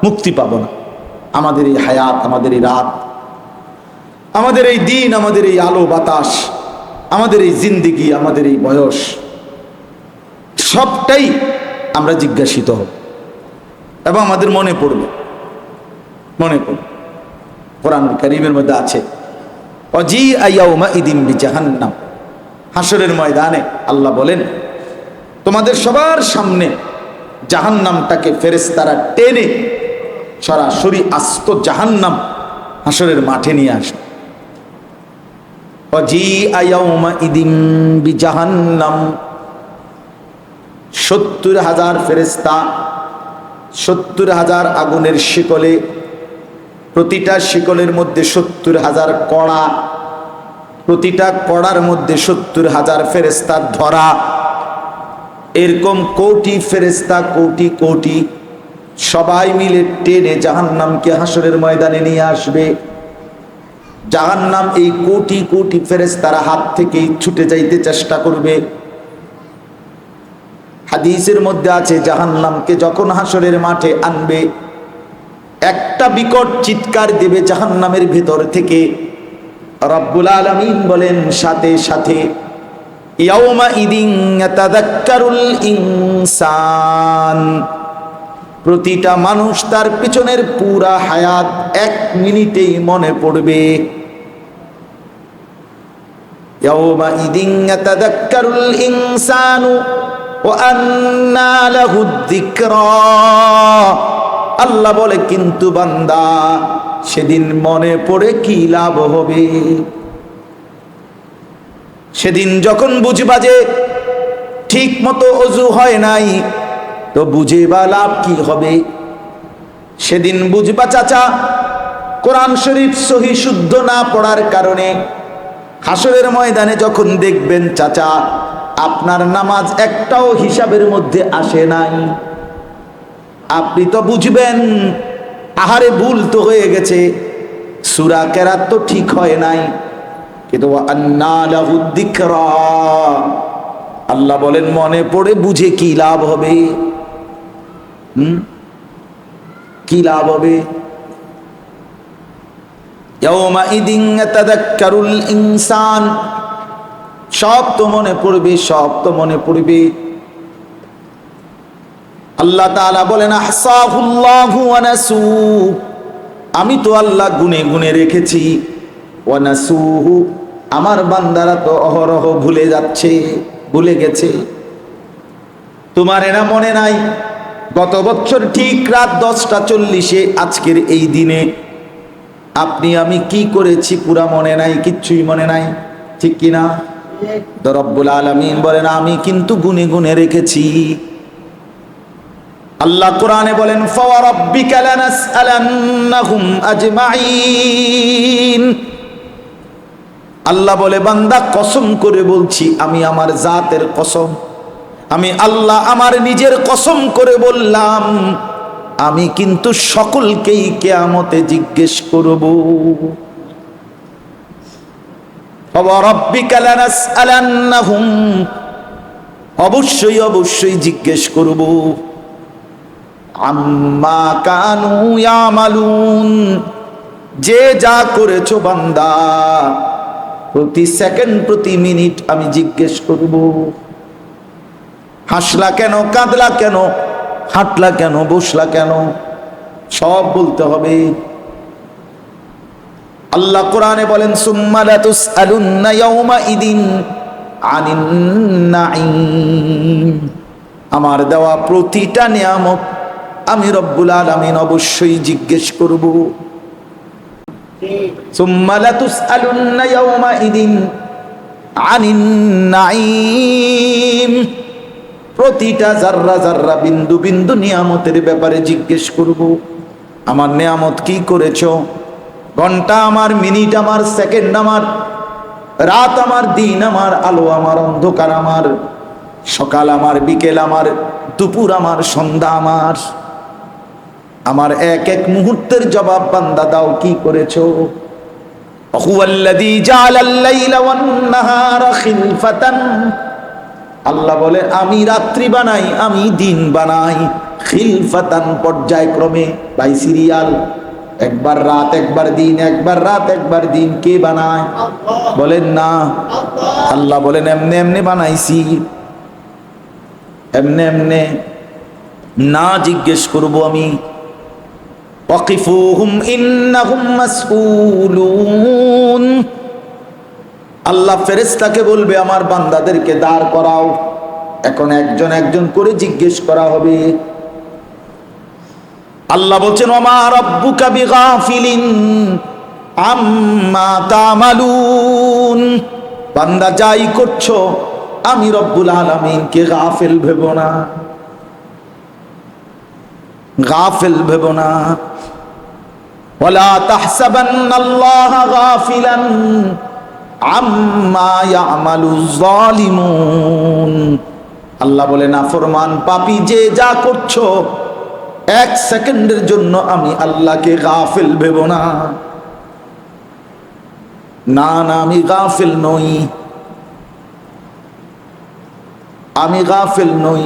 [SPEAKER 1] মুক্তি পাব না। আমাদের এই হায়াত, আমাদের এই রাত, আমাদের এই দিন, আমাদের এই আলো বাতাস, আমাদের এই জিন্দেগি, আমাদের এই বয়স, সবটাই আমরা জিজ্ঞাসিত হব এবং আমাদের মনে পড়বে। কোরআন কারীমের মধ্যে আছে, ওয়াজিআ ইয়াউমাইদিন বিজাহান্নাম, হাসরের ময়দানে আল্লাহ বলেন তোমাদের সবার সামনে জাহান্নামটাকে ফেরেশতারা টেনে সরাসরি আস্ত জাহান্নাম হাসরের মাঠে নিয়ে আসে। ওয়াজিআ ইয়াউমাইদিন বিজাহান্নাম, ৭০,০০০ ফেরেশতা, ৭০,০০০ আগুনের শিকলে, প্রতিটা শিকলের মধ্যে ৭০,০০০ কড়া, প্রতিটা কড়ার মধ্যে ৭০,০০০ ফেরেশতা ধরা। এরকম কোটি ফেরেশতা, কোটি কোটি, সবাই মিলে টেনে জাহান্নামকে হাসরের ময়দানে নিয়ে আসবে। জাহান্নাম এই কোটি কোটি ফেরেশতারা হাত থেকেই ছুটে যাইতে চেষ্টা করবে। হাদিসের মধ্যে আছে জাহান্নামকে যখন হাসরের মাঠে আনবে, একটা বিকট চিৎকার দেবে জাহান্নামের ভেতর থেকে। রব্বুল আলামিন বলেন সাথে সাথে ইয়াউমাইদিন ইয়াতাযাক্কারুল ইনসান, প্রতিটা মানুষ তার পিছনের পুরা হায়াত ১ মিনিটেই মনে পড়বে। ইয়াউমাইদিন ইয়াতাযাক্কারুল ইনসানু ওয়া আন্না লাহুদ যিকরা, আল্লাহ বলে কিন্তু বান্দা সেদিন মনে পড়ে কি লাভ হবে? সেদিন যখন বুঝবা যে ঠিক মতো ওযু হয় নাই, তো বুঝে বা লাভ কি হবে? সেদিন বুঝবা চাচা কোরআন শরীফ সহি শুদ্ধ না পড়ার কারণে হাসরের ময়দানে যখন দেখবেন চাচা আপনার নামাজ একটাও হিসাবের মধ্যে আসে নাই, আপনি তো বুঝবেন আহারে ভুল তো হয়ে গেছে, সূরা কেরাত তো ঠিক হয় নাই, কিন্তু আন্না লাহুদ যিকরা, আল্লাহ বলেন মনে পড়ে বুঝে কি লাভ হবে? কি লাভ হবে? ইয়াউমাইদিন ইয়াতাযাক্কারুল ইনসান, সব তো মনে পড়বে, সব তো মনে পড়বে। আল্লাহ তাআলা বলেন আহসাহুল্লাহু ওয়া নাসু, আমি তো আল্লাহ গুনে গুনে রেখেছি। ওয়া নাসুহু, আমার বান্দারা তো অহরহ ভুলে যাচ্ছে, ভুলে গেছে। তোমার এরা মনে নাই গত বছর ঠিক রাত 10:40 আজকের এই দিনে আপনি আমি কি করেছি পুরা মনে নাই, কিচ্ছুই মনে নাই, ঠিক কিনা? তো রব্বুল আলামিন বলেন আমি কিন্তু গুনে গুনে রেখেছি। আল্লাহ কোরআনে বলেন ফাওয়ারাব্বিকা লানাসআলান্নাহুম আজমাইন, আল্লাহ বলে বান্দা কসম করে বলছি, আমি আমার জাতের কসম, আমি আল্লাহ আমার নিজের কসম করে বললাম, আমি কিন্তু সকলকেই কিয়ামতে জিজ্ঞেস করব। ফাওয়ারাব্বিকা লানাসআলান্নাহুম, অবশ্যই অবশ্যই জিজ্ঞেস করব। আম্মা কানু ইয়ামালুন, যে যা করেছো বান্দা প্রতি সেকেন্ড প্রতি মিনিট আমি জিজ্ঞেস করব। হাসলা কেন, কাঁদলা কেন, হাঁটলা কেন, বসলা কেন, সব বলতে হবে। আল্লাহ কোরআনে বলেন সুম্মা লাতুসআলুন্না ইয়াউমাইদিন আনিন নাঈম, আমার দেওয়া প্রতিটা নিয়ামত আমি রব্বুল আলামিন অবশ্যই জিজ্ঞেস করব। সুম্মা লাতুসআলুন্না ইয়াউমাইদিন আনিন নাঈম, প্রতিটা জাররা জাররা বিন্দু বিন্দু নিয়ামতের ব্যাপারে জিজ্ঞেস করব। আমার নিয়ামত কি করেছো? ঘন্টা আমার, মিনিট আমার, সেকেন্ড আমার, রাত আমার, দিন আমার, আলো আমার, অন্ধকার আমার, সকাল আমার, বিকেল আমার, দুপুর আমার, সন্ধ্যা আমার, আমার এক এক মুহূর্তের জবাব বান্দা দাও কি করেছো? হুয়াল্লাযী জাআলাল লাইলা ওয়ান নাহারা খিলফাতান, আল্লাহ বলে আমি রাত্রি বানাই, আমি দিন বানাই, খিলফাতান পর্যায়ক্রমে, বাই সিরিয়াল। একবার রাত একবার দিন, একবার রাত একবার দিন। কে বানায়? বলেন না। আল্লাহ বলেন এমনে এমনে বানাইছি, এমনে এমনে না জিজ্ঞেস করব আমি। ওয়াকিফুহুম ইন্নাহুম মাসউলুন। আল্লাহ ফেরেশতাকে বলবে আমার বান্দাদেরকে দাঁড় করাও, এখন একজন একজন করে জিজ্ঞেস করা হবে। আল্লাহ বলছেন ওমা রাব্বুকা বিগাফিলিন আম্মা তা'মালুন। বান্দা যাই করছো আমি রব্বুল আলামিনকে গাফিল ভেবো না, গাফিল ভেবো না। ওয়ালা তাহসাবান্নাল্লাহা গাফিলান আম্মা ইয়ামালুজ জালিমুন। আল্লাহ বলে নাফরমান পাপী যে যা করছো এক সেকেন্ডের জন্য আমি আল্লাহকে গাফিল ভেবো না। না না, আমি গাফিল নই, আমি গাফিল নই।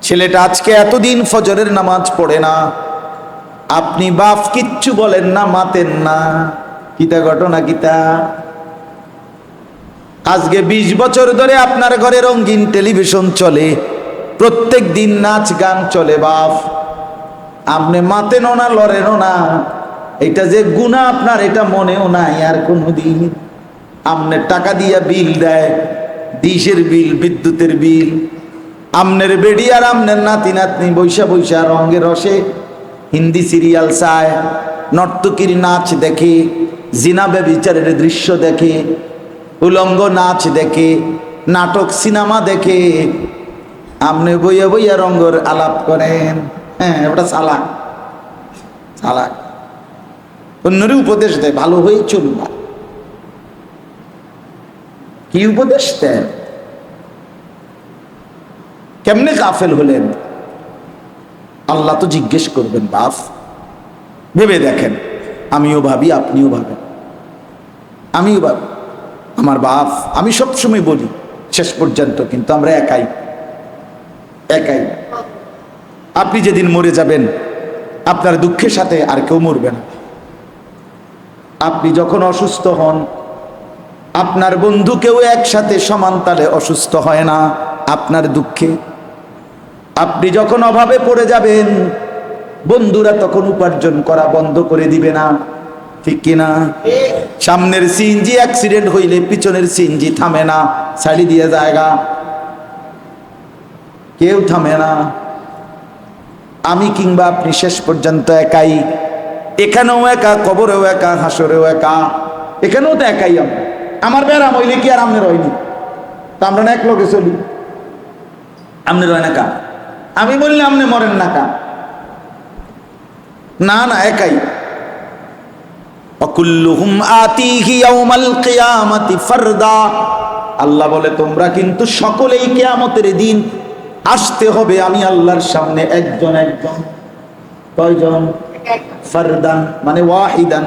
[SPEAKER 1] ছেলেটা আজকে এতদিন ফজরের নামাজ পড়ে না, আপনি বাপ কিচ্ছু বলেন না, মাতেন না। কিতা ঘটনা কিতা? আজকে 20 বছর ধরে আপনার ঘরে রঙিন টেলিভিশন চলে, প্রত্যেক দিন নাচ গান চলে, বাপ আপনি মাতেনও না, লড়েনও না। এটা যে গুনাহ আপনার এটা মনেও নাই আর কোনদিন। আমনের টাকা দিয়া বিল দেয়, ডিশের বিল, বিদ্যুতের বিল। আমনের বেডি আর আমনের নাতি নাতনি বৈশা বৈশা রঙে রসে হিন্দি সিরিয়াল চায়, নর্তকীর নাচ দেখে, জিনা ব্যভিচারের দৃশ্য দেখে, উলঙ্গ নাচ দেখে, নাটক সিনেমা দেখে। আপনি বইয়া বইয়া রঙ্গর আলাপ করেন। হ্যাঁ, ওটা চালাক, চালাক। অন্যরই উপদেশ দেয় ভালো হয়ে চলবা। কি উপদেশ দেন? কেমনে গাফেল হলেন? আল্লাহ তো জিজ্ঞেস করবেন। বাপ ভেবে দেখেন, আমিও ভাবি, আপনিও ভাবেন, আমিও ভাবি। আমার বাপ, আমি সবসময় বলি শেষ পর্যন্ত কিন্তু আমরা একাই, একাই। আপনি যেদিন মরে যাবেন আপনার দুঃখের সাথে আর কেউ মরবে না। আপনি যখন অসুস্থ হন আপনার বন্ধু কেউ একসাথে সমান তালে অসুস্থ হয় না আপনার দুঃখে। আপনি যখন অভাবে পড়ে যাবেন বন্ধুরা তখন উপার্জন করা বন্ধ করে দিবে না, ঠিক কিনা? সামনের সিএনজি অ্যাক্সিডেন্ট হইলে পিছনের সিএনজি থামে না, ছাড়ি দিয়ে জায়গা, কেউ থামে না। আমি কিংবা আপনি শেষ পর্যন্ত একাই, এখানেও একা, কবরেও একা, হাসরেও একা। এখানেও তো একাই। আমার বেড়াম হইলে কি আর আমনের হয়নি? তা আমরা না এক লোকে চলি, আমনের হয় না কা? আমি বললে আপনি মরেন না কা? না না, একাই। অকুল্লুহুম আতিহি ইয়াউমাল কিয়ামাতি ফারদা। আল্লাহ বলে তোমরা কিন্তু সকলেই কিয়ামতের দিন আসতে হবে আমি আল্লাহর সামনে একজন একজন। কয়জন? ফারদান মানে ওয়াহিদান,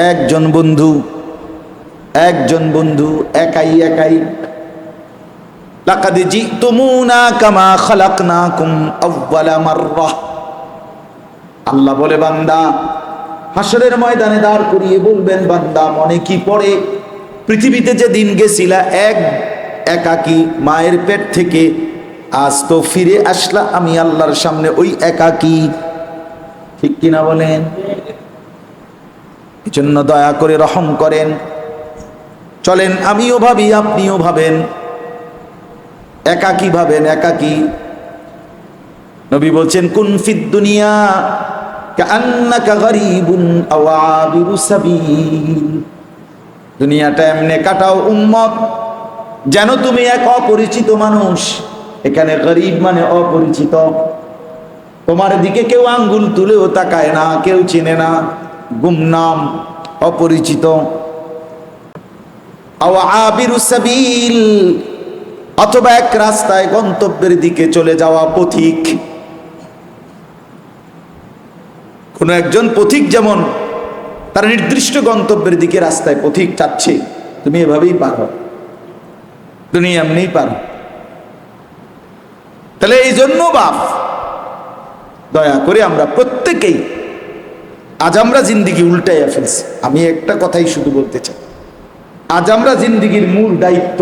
[SPEAKER 1] একজন বন্ধু, একজন বন্ধু, একাই একাই। লাকাদ জিতুমুনা কামা খালাকনাকুম আউওয়ালা মাররাহ। আল্লাহ বলে বান্দা হাসরের ময়দানে দাঁড় করিয়ে বলবেন বান্দা মনে কি পড়ে পৃথিবীতে যে দিন গেছিলা এক একাকী মায়ের পেট থেকে, আজ তো ফিরে আসলা আমি আল্লাহর সামনে ওই একাকী, ঠিক কিনা বলেন? এজন্য দয়া করে রহম করেন, চলেন আমিও ভাবি আপনিও ভাবেন, একাকী ভাবেন, একাকী। নবী বলছেন কুন ফিদ দুনিয়া কাআন্নাকা গরীবুন আও আবিরু সাবিল। দুনিয়াটা এমনি কাটাও উম্মত যেন তুমি এক অপরিচিত মানুষ। এখানে গরীব মানে অপরিচিত, তোমার দিকে কেউ আঙ্গুল তুলেও তাকায় না, কেউ চেনে না, গুমনাম, অপরিচিত। আও আবিরু সাবিল, অথবা এক রাস্তায় গন্তব্যের দিকে চলে যাওয়া পথিক। কোন একজন পথিক যেমন তার নির্দিষ্ট গন্তব্যের দিকে রাস্তায় পথিক চাচ্ছে, তুমি এভাবেই পারো, দুনিয়া এমনিই পারো। তাহলে এই জন্য বাপ দয়া করে আমরা প্রত্যেকেই, আজ আমরা জিন্দিগি উল্টাইয়া ফেলছি। আমি একটা কথাই শুধু বলতে চাই, আজ আমরা জিন্দিগির মূল দায়িত্ব,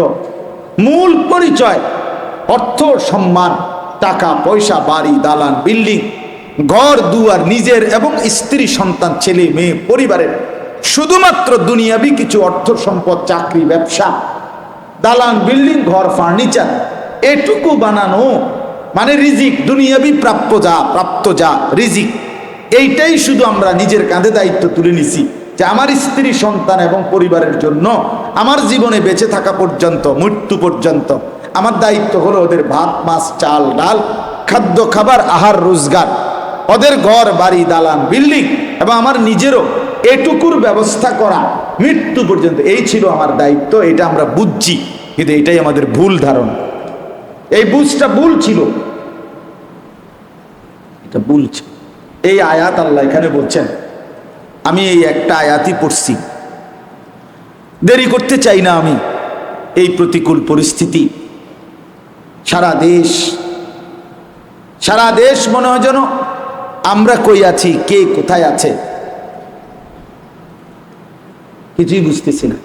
[SPEAKER 1] মূল পরিচয় অর্থ, সম্মান, টাকা পয়সা, বাড়ি দালান, বিল্ডিং, ঘর দুয়ার, নিজের এবং স্ত্রী সন্তান, ছেলে মেয়ে, পরিবারের শুধুমাত্র দুনিয়াবি কিছু অর্থ সম্পদ, চাকরি, ব্যবসা, দালান, বিল্ডিং, ঘর, ফার্নিচার, এটুকু বানানো মানে রিজিক, দুনিয়াবি প্রাপ্ত যা রিজিক, এইটাই শুধু আমরা নিজের কাঁধে দায়িত্ব তুলে নিছি যে আমার স্ত্রী সন্তান এবং পরিবারের জন্য আমার জীবনে বেঁচে থাকা পর্যন্ত, মৃত্যু পর্যন্ত আমার দায়িত্ব হলো ওদের ভাত, মাছ, চাল, ডাল, খাদ্য, খাবার, আহার, রোজগার, ওদের ঘর, বাড়ি, দালান, বিল্ডিং এবং আমার নিজেরও এটুকুর ব্যবস্থা করা মৃত্যু পর্যন্ত। এই ছিল আমার দায়িত্ব। এটা আমরা বুঝছি, কিন্তু এটাই আমাদের ভুল ধারণা। এই বুঝটা ভুল ছিল, এটা ভুল ছিল। এই আয়াত আল্লাহ এখানে বলছেন, আমি এই একটা আয়াতই পড়ছি, দেরি করতে চাই না। আমি এই প্রতিকূল পরিস্থিতি, সারা দেশ মনে হয় যেন আমরা কই আছি, কে কোথায় আছে কিছুই বুঝতেছি না।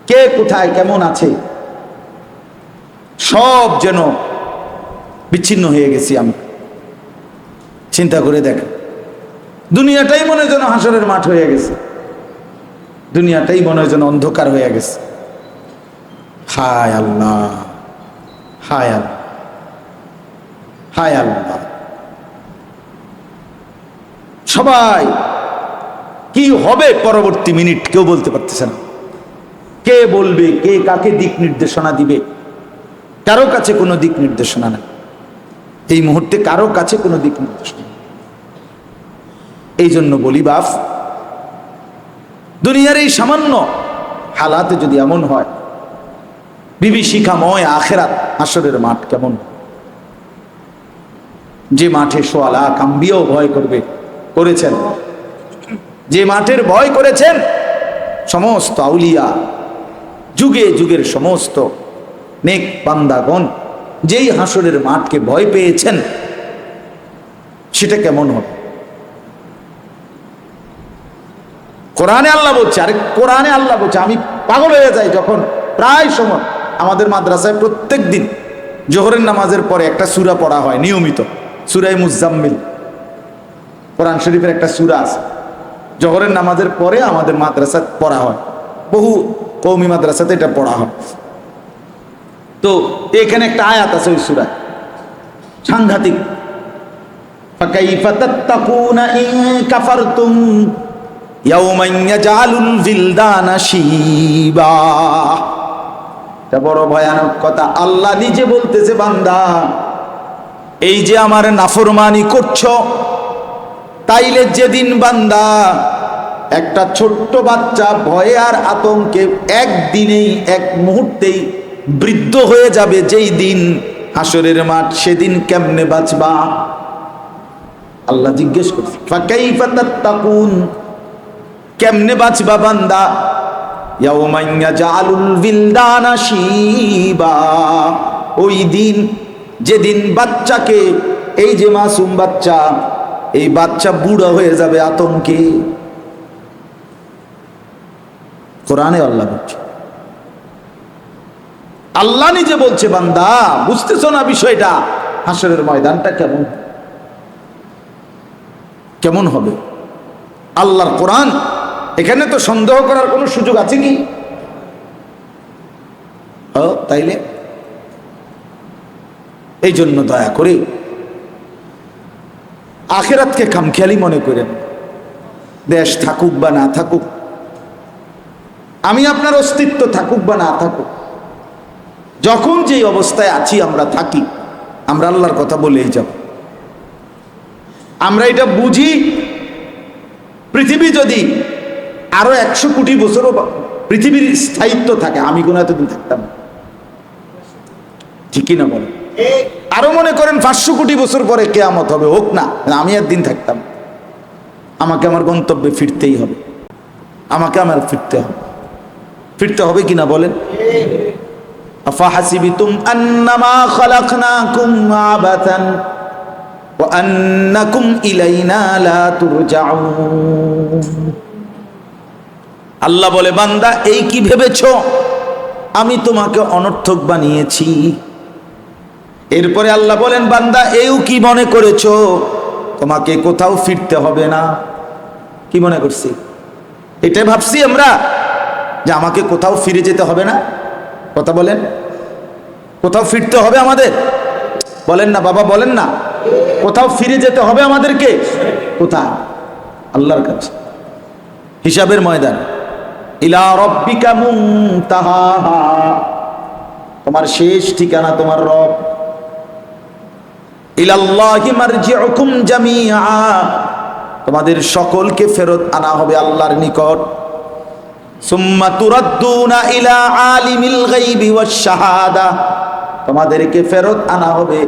[SPEAKER 1] কে কোথায় কেমন আছে সব যেন বিচ্ছিন্ন হয়ে গেছি। আমি চিন্তা করে দেখ, দুনিয়াটাই মনে হয় যেন হাসরের মাঠ হয়ে গেছে, দুনিয়াটাই মনে হয় যেন অন্ধকার হয়ে গেছে। হায় আল্লাহ, হায় আল্লাহ, হায় আল্লাহ। সবাই কি হবে পরবর্তী মিনিট কেউ বলতে পারতেছে না। কে বলবে, কে কাকে দিক নির্দেশনা দিবে, কারো কাছে কোনো দিক নির্দেশনা নেই এই মুহূর্তে, কারো কাছে কোনো দিক নির্দেশনা। এই জন্য বলি বাপ, দুনিয়ার এই সামান্য হালাতে যদি এমন হয়, বিভীষিকাময় আখেরাত হাসরের মাঠ কেমন, যে মাঠে সোয়া লাখ আম্বিয়াও ভয় করেছেন, যে মাঠের ভয় করেছেন সমস্ত আউলিয়া, যুগে যুগের সমস্ত নেক বান্দাগণ, যেই হাসরের মাঠকে ভয় পেয়েছেন, সেটা কেমন হবে? কোরআনে আল্লাহ বলছে, আরে কোরআনে আল্লাহ বলছে। আমি পাগল হয়ে যাই যখন প্রায় সময় আমাদের মাদ্রাসায় প্রত্যেক দিন জোহরের নামাজের পরে একটা সূরা পড়া হয় নিয়মিত, সূরায়ে মুজাম্মিল। কোরআন শরীফের একটা সূরা আছে, জোহরের নামাজের পরে আমাদের মাদ্রাসায় পড়া হয়, বহু কওমি মাদ্রাসাতে এটা পড়া হয়। তো এখানে একটা আয়াত আছে ওই সূরায়, সাংঘাতিক। ফাকাইফা তাত্তাকুনা ইন কাফারতুম ইয়াওমান ইয়াজালুল বিলদানা শিবা। এটা বড় ভয়ানক কথা। আল্লাহ নিজে বলতেছে, বান্দা এই যে আমার নাফরমানি করছো, তাইলে যেদিন বান্দা একটা ছোট্ট বাচ্চা ভয়ে আর আতঙ্কে একদিনেই, এক মুহূর্তেই বৃদ্ধ হয়ে যাবে, যেই দিন হাসরের মাঠ, সেদিন কেমনে বাঁচবা? আল্লাহ জিজ্ঞেস করছে, ফাকাইফা তাত্তাকুন, কেমনে বাঁচবা বান্দা? ইয়াউমান ইয়াজালুল বিলদানা শিবা, ওই দিন যেদিন বাচ্চাকে, এই যে মাসুম বাচ্চা, এই বাচ্চা বুড়া হয়ে যাবে আতঙ্কে। কোরআনে আল্লাহ বলছে, আল্লাহ নিজে বলছে, বান্দা বুঝতেছো না বিষয়টা? হাসরের ময়দানটা কেমন হবে? আল্লাহর কোরআন, এখানে তো সন্দেহ করার কোনো সুযোগ আছে কি? তাইলে এই জন্য দয়া করে আখিরাতকে খামখেয়ালি মনে করেন। দেশ থাকুক বা না থাকুক, আমি আপনার অস্তিত্ব থাকুক বা না থাকুক, যখন যেই অবস্থায় আছি আমরা থাকি, আমরা আল্লাহর কথা বলেই যাব। আমরা এটা বুঝি, পৃথিবী যদি আরো 100 কোটি বছরও পৃথিবীর স্থায়িত্ব থাকে, আমি কোনো এতদিন থাকতাম, ঠিকই না বলেন? আরো মনে করেন 500 কোটি বছর পরে কিয়ামত হবে, হোক না, আমি একদিন থাকতাম। আমাকে আমার গন্তব্যে ফিরতেই হবে, আমাকে আমার ফিরতে হবে কিনা বলেন? আফাহাসিবিতুম আন্নামা খালাকনাকুম আবাতান ওয়া আন্নাকুম ইলাইনা লা তুরজাউন। আল্লাহ বলে, বান্দা এই কি ভেবেছো আমি তোমাকে অনর্থক বানিয়েছি? এরপরে আল্লাহ বলেন, বান্দা এও কি মনে করেছো তোমাকে কোথাও ফিরতে হবে না? কি মনে করছি? এটাই ভাবছি আমরা যে আমাকে কোথাও ফিরে যেতে হবে না? কথা বলেন, কোথাও ফিরতে হবে আমাদের? বলেন না বাবা, বলেন না, কোথাও ফিরে যেতে হবে আমাদেরকে। কোথায়? আল্লাহর কাছে, হিসাবের ময়দান। ইলা রাব্বিকা মুনতাহাহা, তোমার শেষ ঠিকানা তোমার রব। ইলাল্লাহি মারজিউকুম জামিআ, তোমাদের সকলকে ফেরত আনা হবে আল্লাহর নিকট। সুম্মা তুরাদ্দুনা ইলা আলিমিল গায়বি ওয়াশ শাহাদা, তোমাদেরকে ফেরত আনা হবে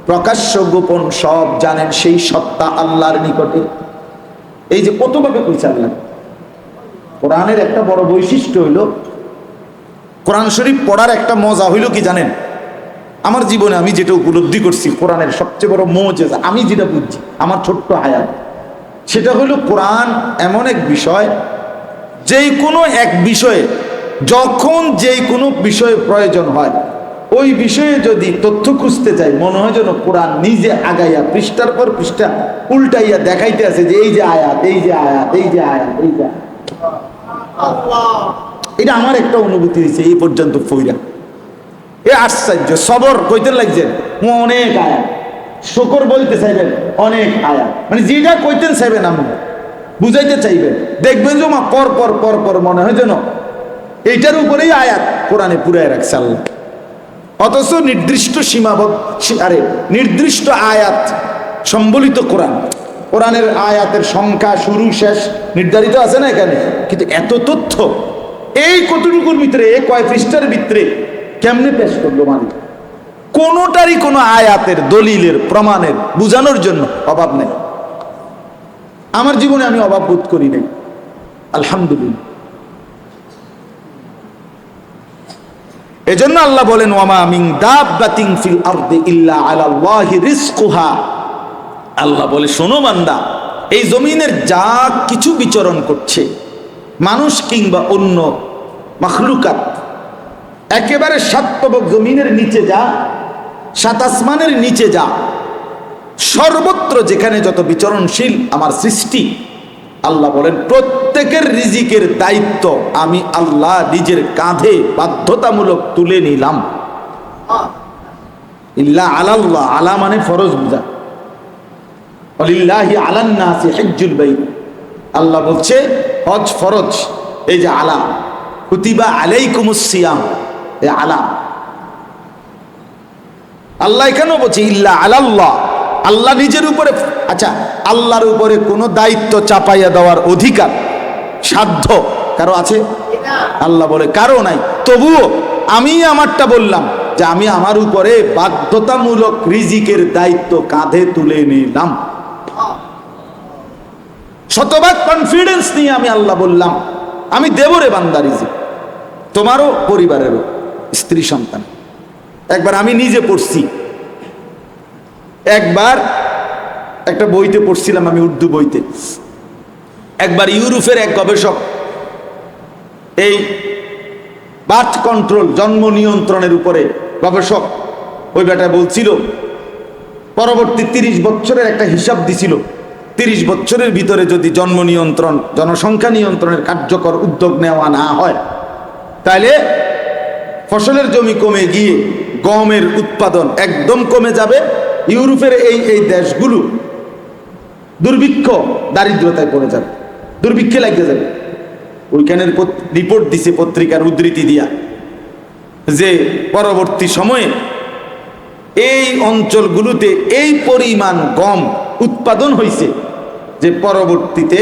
[SPEAKER 1] প্রকাশ্য গোপন সব জানেন সেই সত্তা আল্লাহর নিকটে। এই যে কতভাবে কইছে আল্লাহ। কোরআনের একটা বড় বৈশিষ্ট্য হইল, কোরআন শরীফ পড়ার একটা মজা হইল কি জানেন? আমার জীবনে আমি যেটা উপলব্ধি করছি, কোরআনের সবচেয়ে বড় মুজিজা আমি যেটা বুঝছি আমার ছোট্ট হায়াত, সেটা হইল কোরআন এমন এক বিষয়, যেই কোনো এক বিষয়ে যখন যেই কোনো বিষয়ে প্রয়োজন হয়, ওই বিষয়ে যদি তথ্য খুঁজতে চাই, মনে হয় যেন কোরআন নিজে আগাইয়া পৃষ্ঠার পর পৃষ্ঠা উল্টাইয়া দেখাইতে আছে যে এই যে আয়াত, এই যে আয়াত, এই যে আয়াত, এই যে এটা আমার একটা অনুভূতি হয়েছে এই পর্যন্ত ফইরা। এ আশ্চর্য। সবর কইতে লাগছেন অনেক আয়াত, শুকর বলতে চাইবেন অনেক আয়াত, মানে যেটা কইতেন চাইবেন আপনি বুঝাইতে চাইবেন, দেখবেন যে মা পর পর পর পর মনে হয় যেন এইটার উপরেই আয়াত কোরআনে পুরাই রাখছে আল্লাহ। অথচ নির্দিষ্ট নির্দিষ্ট আয়াত সম্বলিত কোরআন, কোরআনের আয়াতের সংখ্যা শুরু শেষ নির্ধারিত আছে না এখানে, কিন্তু এত তথ্য এই কতটুকুর ভিতরে, কয় পৃষ্ঠার ভিতরে কেমনে পেশ করলো? মানে কোনোটারই কোনো আয়াতের দলিলের প্রমাণের বুঝানোর জন্য অভাব নেই। আমার জীবনে আমি অভাব বোধ করি নাই, আলহামদুলিল্লাহ। এজন্য আল্লাহ বলেন, ওয়ামা মিন দাব্বাতিন ফিল আরদি ইল্লা আলাল্লাহি রিজকুহা। আল্লাহ বলে, শোনো বান্দা, এই জমিনের যা কিছু বিচরণ করছে, মানুষ কিংবা অন্য মাখলুকাত, একেবারে সাতবক জমিনের নিচে যা, সাত আসমানের নিচে যা, সর্বত্র যেখানে যত বিচরণশীল আমার সৃষ্টি, আল্লাহ বলেন প্রত্যেকের রিজিকের দায়িত্ব আমি আল্লাহ নিজের কাঁধে বাধ্যতামূলক তুলে নিলাম। ইল্লা আলাল্লাহ, আলা মানে ফরজ বুঝা। ওয়ালিল্লাহি আলান নাসি হিজ্জুল বাইত, আল্লাহ বলছে হজ ফরজ। এই যে আলা, কুতিবা আলাইকুমুস সিয়াম, এ আলা। আল্লাহ এখানেও বলছে ইল্লা আলাল্লাহ, আল্লাহ নিজের উপরে। আচ্ছা, আল্লাহর উপরে কোনো দায়িত্ব চাপাইয়া দেওয়ার অধিকার সাধ্য কারো আছে? আল্লাহ বলে কারো নাই। তবুও আমি আমারটা বললাম যে আমি আমার উপরে বাধ্যতামূলক রিজিকের দায়িত্ব কাঁধে তুলে নিলাম। শতভাগ কনফিডেন্স নিয়ে আমি আল্লাহ বললাম আমি দেব রে বান্দা রিজিক, তোমারও পরিবারেরও, স্ত্রী সন্তান। একবার আমি নিজে পড়ছি, একবার একটা বইতে পড়ছিলাম আমি, উর্দু বইতে। একবার ইউরোপের এক গবেষক এই বার্থ কন্ট্রোল, জন্ম নিয়ন্ত্রণের উপরে গবেষক, ওই বেটায় বলছিল পরবর্তী 30 বছরের একটা হিসাব দিছিল। 30 বছরের ভিতরে যদি জন্ম নিয়ন্ত্রণ, জনসংখ্যা নিয়ন্ত্রণের কার্যকর উদ্যোগ নেওয়া না হয়, তাহলে ফসলের জমি কমে গিয়ে গমের উৎপাদন একদম কমে যাবে। ইউরোপের এই দেশগুলো দুর্ভিক্ষ, দারিদ্রতায় পড়ে যাবে, দুর্ভিক্ষে লাগিয়ে যাবে। ওইখানের রিপোর্ট দিছে পত্রিকার উদ্ধৃতি দিয়া, যে পরবর্তী সময়ে এই অঞ্চলগুলোতে এই পরিমাণ গম উৎপাদন হয়েছে যে পরবর্তীতে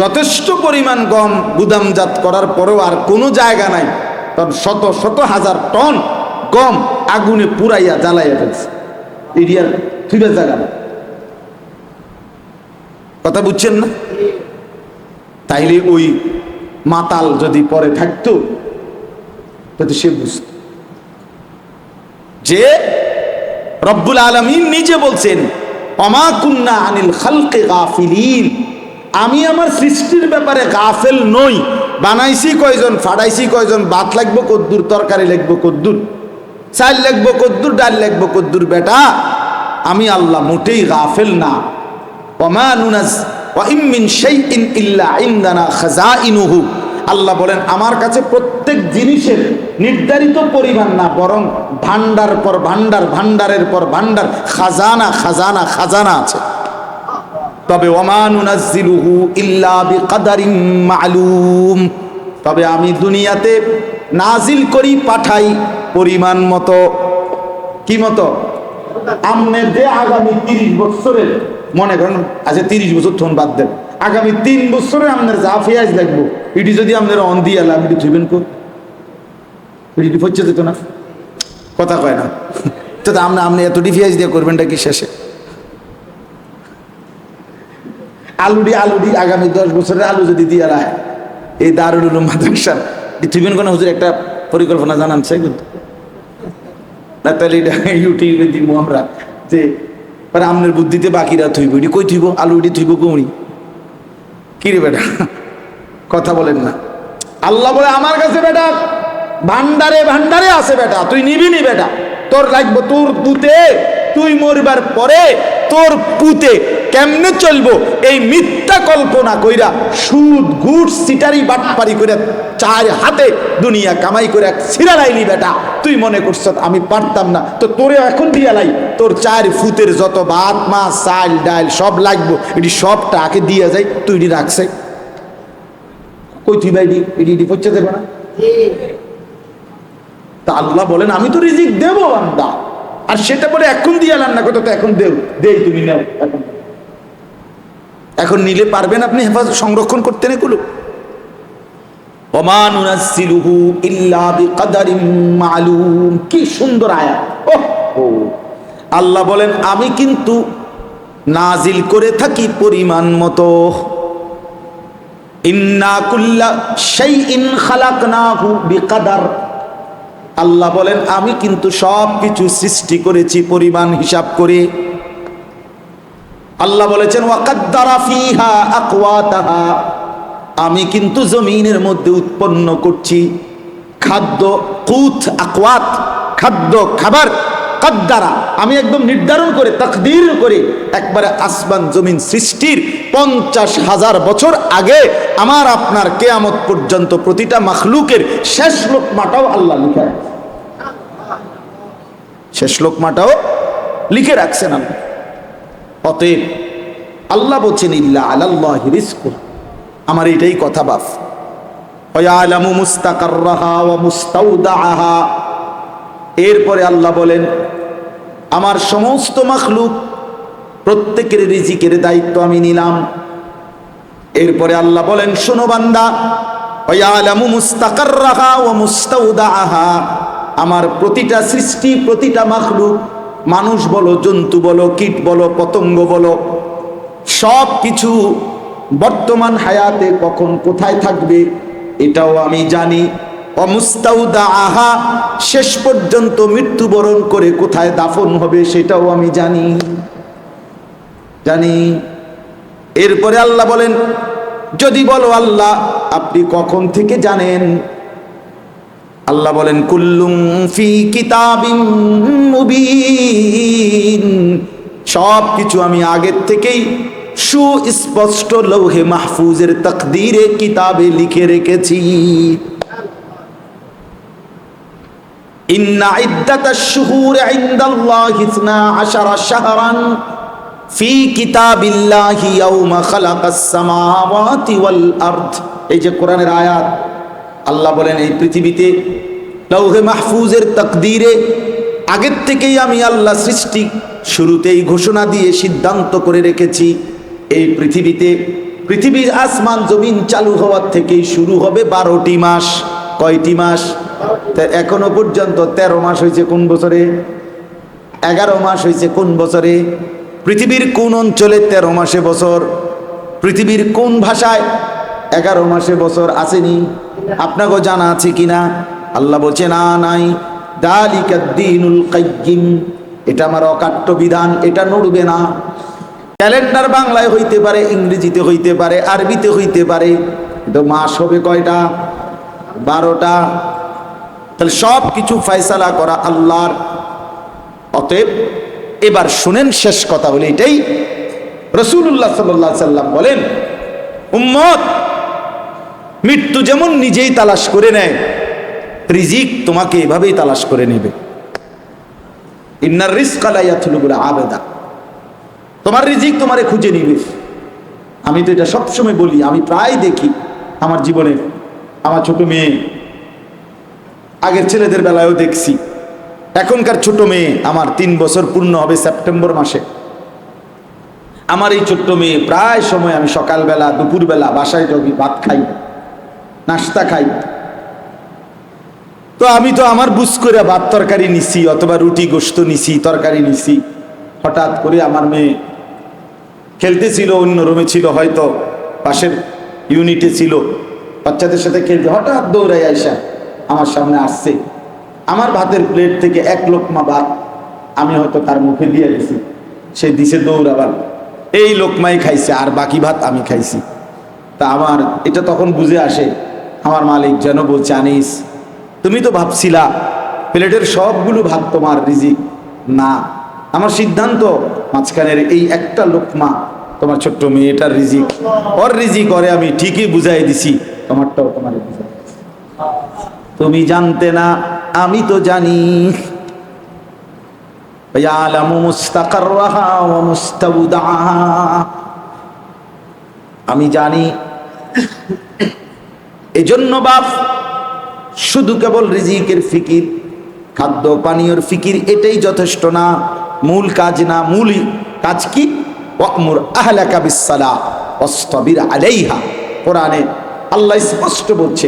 [SPEAKER 1] যথেষ্ট পরিমাণ গম গুদামজাত করার পরেও আর কোনো জায়গা নাই, তখন শত শত হাজার টন গম আগুনে পুরাইয়া জ্বালাইয়া ফেলছে। এরিয়ার থুইবার জায়গা না। কথা বুঝছেন না? তাইলে ওই মাতাল যদি পরে থাকতো তাহলে সে বুঝত। যে রব্বুল আলামিন নিজে বলছেন ওমা কুন্না আনিল খালকি গাফিলিন, আমি আমার সৃষ্টির ব্যাপারে গাফেল নই। বানাইছি কয়জন, ফাড়াইছি কয়জন, ভাত লাগবো কদ্দুর, তরকারি লাগবো কদ্দুর, চাল লাগবো কদ্দুর, ডাল লাগবো কদ্দুর, বেটা আমি আল্লাহ মোটেই গাফেল না। ওমা নুনাজ ওয়া ইম মিন শাইইন ইল্লা ইনদানা খাযাইনুহু, আল্লাহ বলেন আমার কাছে প্রত্যেক জিনিসের নির্ধারিত পরিমাণ না, বরং ভান্ডার পর ভান্ডার, ভান্ডারের পর ভান্ডার, খাজানা খাজানা খাজানা আছে। তবে ওমা নুনাজ্জিলুহু ইল্লা বিকাদারিন মা'লুম, তবে আমি দুনিয়াতে নাজিল করি, পাঠাই পরিমাণ মতো। কি মতো? আমনে যে আগামী 30 বছরের, মনে করেন আচ্ছা 30 বছর থন বাদ দেন, আগামী 3 বছরে আপনার যা পেঁয়াজ লাগবো এটি যদি আপনার অন দিয়ে এলাম, এটি থইবেন কো? এটি হচ্ছে যেত না, কথা কয় না তো। আপনি এতটি পেঁয়াজ দিয়ে করবেনটা কি শেষে? আলুডি আগামী 10 বছরের আলু যদি দিয়ে রায় এই দারুল উলুম মাদ্রাসা থইবেন কোন? হুজুর একটা পরিকল্পনা জানান চাই কিন্তু না, তাহলে ইউটিউবে দিব আমরা যে আমনের বুদ্ধিতে বাকিরা থইব, এটি কই থইব? আলুডি থইব কৌড়ি কি রে বেটা, কথা বলেন না। আল্লাহ বলে আমার কাছে বেটা ভান্ডারে ভান্ডারে আছে বেটা, তুই নিবি নি বেটা, তোর লাগবো, তোর পুতে তুই মরবার পরে তোর পুতে কেমনে চলবো এই মিথ্যা কল্পনা কইরা, সুদ ঘুষ সিটারি বাটপারি করে 4 হাতে দুনিয়া কামাই করে ছিড়ালাইলি বেটা। তুই মনে করছ আমি পারতাম না, তো তোরে এখন দিয়া লাই, তোর 4 ফুতের যত ভাত মাছ চাল ডাল সব লাগবো, এটি সব টাকে দিয়া যায়, তুই এটি রাখছে কই? তুই ভাই এটি পৌঁছে দেবে না? তা আল্লাহ বলেন আমি তো রিজিক দেবো বান্দা, আর সেটা বলে এখন দিয়ে না কত, তো এখন দেই তুমি নাও, এখন নিলে পারবেন আপনি হেফাজত সংরক্ষণ করতে না এগুলো? ওমা নুনাজ্জিলুহু ইল্লা বিকাদারিন মা'লুম, কি সুন্দর আয়াত। আল্লাহ বলেন আমি কিন্তু নাজিল করে থাকি পরিমাণ মতো। ইন্না কুল্লা শাইইন খালাকনাহু বিকাদার, আল্লাহ বলেন আমি কিন্তু সব কিছু সৃষ্টি করেছি পরিমাণ হিসাব করে। আল্লাহ বলেছেন ওয়াকাদ্দারা ফিহা আকওয়াতাহা, আমি কিন্তু জমিনের মধ্যে উৎপন্ন করছি খাদ্য, কুত আকওয়াত, খাদ্য খাবার, কাদ্দারা আমি একদম নির্ধারণ করে তাকদীর করে একবারে আসমান জমিন সৃষ্টির 50,000 বছর আগে আমার আপনার কিয়ামত পর্যন্ত প্রতিটা মাখলুকের শেষ লোকমাটাও আল্লাহ লিখে রাখছেন, শেষ লোকমাটাও লিখে রাখছেন আল্লাহ। অতএব আল্লাহ বলছেন ইল্লা আলাল্লাহি রিজকু, আমার এটাই কথা বাপ। ওয়ায়ালামু মুস্তাকাররাহা ওয়া মুস্তাউদাআহা, এরপরে আল্লাহ বলেন আমার সমস্ত মাখলুক প্রত্যেকের রিজিকের দায়িত্ব আমি নিলাম। এরপরে আল্লাহ বলেন শোনো বান্দা, ওয়ায়ালামু মুস্তাকাররাহা ওয়া মুস্তাউদাআহা, আমার প্রতিটা সৃষ্টি, প্রতিটা মাখলুক, মানুষ বলো, জন্তু বলো, কীট বলো, পতঙ্গ বলো, সব কিছু বর্তমান হায়াতে কখন কোথায় থাকবে এটাও আমি জানি। অমুস্তাউদাআহা, শেষ পর্যন্ত মৃত্যুবরণ করে কোথায় দাফন হবে সেটাও আমি জানি। এরপরে আল্লাহ বলেন যদি বলো আল্লাহ আপনি কখন থেকে জানেন, আল্লাহ বলেন কুল্লুম ফি কিতাবিম মুবিন, সব কিছু আমি আগের থেকেই সুস্পষ্ট লৌহে মাহফুজের তাকদীরে কিতাবে লিখে রেখেছি। ইন্না ইদ্দাতাশ শুহুরি ইনদাল্লাহি 12 শাহরান ফি কিতাবিল্লাহি ইয়াওমা খালাকাস সামাওয়াতি ওয়াল আরদ, এই যে কোরআনের আয়াত। আল্লাহ বলেন এই পৃথিবীতে লৌহে মাহফুজের তাকদীরে আগের থেকেই আমি আল্লাহ সৃষ্টি শুরুতেই ঘোষণা দিয়ে সিদ্ধান্ত করে রেখেছি এই পৃথিবীর আসমান জমিন চালু হওয়ার থেকেই শুরু হবে 12টি মাস। কয়টি মাস? এখনো পর্যন্ত 13 মাস হয়েছে কোন বছরে? 11 মাস হয়েছে কোন বছরে? পৃথিবীর কোন অঞ্চলে 13 মাসে বছর? পৃথিবীর কোন ভাষায় 11 মাসে বছর আসেনি? আপনাকেও জানা আছে কিনা? আল্লাহ বলছে না, নাই। যালিকা দ্বীনুল কাইয়্যিম, এটা আমার অকাট্য বিধান, এটা নড়বে না। ক্যালেন্ডার বাংলায় হইতে পারে, ইংরেজিতে হইতে পারে, আরবিতে হইতে পারে, কিন্তু মাস হবে কয়টা? 12টা। তাহলে সব কিছু ফয়সালা করা আল্লাহর। অতএব এবার শুনেন, শেষ কথা হলো এটাই, রাসূলুল্লাহ সাল্লাল্লাহু আলাইহি সাল্লাম বলেন, উম্মত মৃত্যু যেমন নিজেই তালাশ করে নেয়, রিজিক তোমাকে এভাবেই তালাশ করে নেবে। ইন্নার রিজকা লা ইয়াতলুবুল আবাদা, তোমার রিজিক তোমারে খুঁজে নিবে। আমি তো এটা সবসময় বলি, আমি প্রায় দেখি আমার জীবনে, আমার ছোট মেয়ে, আগের ছেলেদের বেলায়ও দেখছি, এখনকার ছোট মেয়ে আমার 3 বছর পূর্ণ হবে সেপ্টেম্বর মাসে। আমার এই ছোট্ট মেয়ে প্রায় সময় আমি সকালবেলা দুপুরবেলা বাসায় যাবি, ভাত খাই, নাস্তা খাই, তো আমি তো আমার বুঝ করে ভাত তরকারি নিছি, অথবা রুটি গোশত নিছি, তরকারি নিছি। হঠাৎ করে আমার মেয়ে খেলতেছিল, অন্য রুমে ছিল, হয়তো পাশের ইউনিটে ছিল, বাচ্চাদের সাথে খেলতে, হঠাৎ দৌড়াই আইসা আমার সামনে আসছে। আমার ভাতের প্লেট থেকে 1 লোকমা ভাত আমি হয়তো তার মুখে দিয়ে গেছি, সে দিছে দৌড়াবার, এই লোকমাই খাইছে, আর বাকি ভাত আমি খাইছি। তা আমার এটা তখন বুঝে আসে, আমার মালিক যেন বলছে, আনিস তুমি তো ভাবছিলা প্লেটের সবগুলো ভাত তোমার রিজিক না, আমার সিদ্ধান্ত মাঝখানের এই একটা লোকমা তোমার ছোট্ট মেয়েটার রিজিক, ওর রিজিক ওরে আমি ঠিকই বুঝাই দিছি, তোমারটাও তোমার বুঝাই দিছি। তুমি জানতে না, আমি তো জানি। ইয়ালামু মুস্তাকাররাহা ওয়া মুস্তাওদাহা, আমি জানি। এজন্য বাপ শুধু কেবল রিজিকের ফিকির, খাদ্য পানীয়র ফিকির এটাই যথেষ্ট না, মূল কাজ না। মূল কাজ কি? ওয়া'মুর আহলাকা বিস-সালাহ ওয়াসতাবির আলাইহা। কোরআনে আল্লাহ স্পষ্ট বলছে,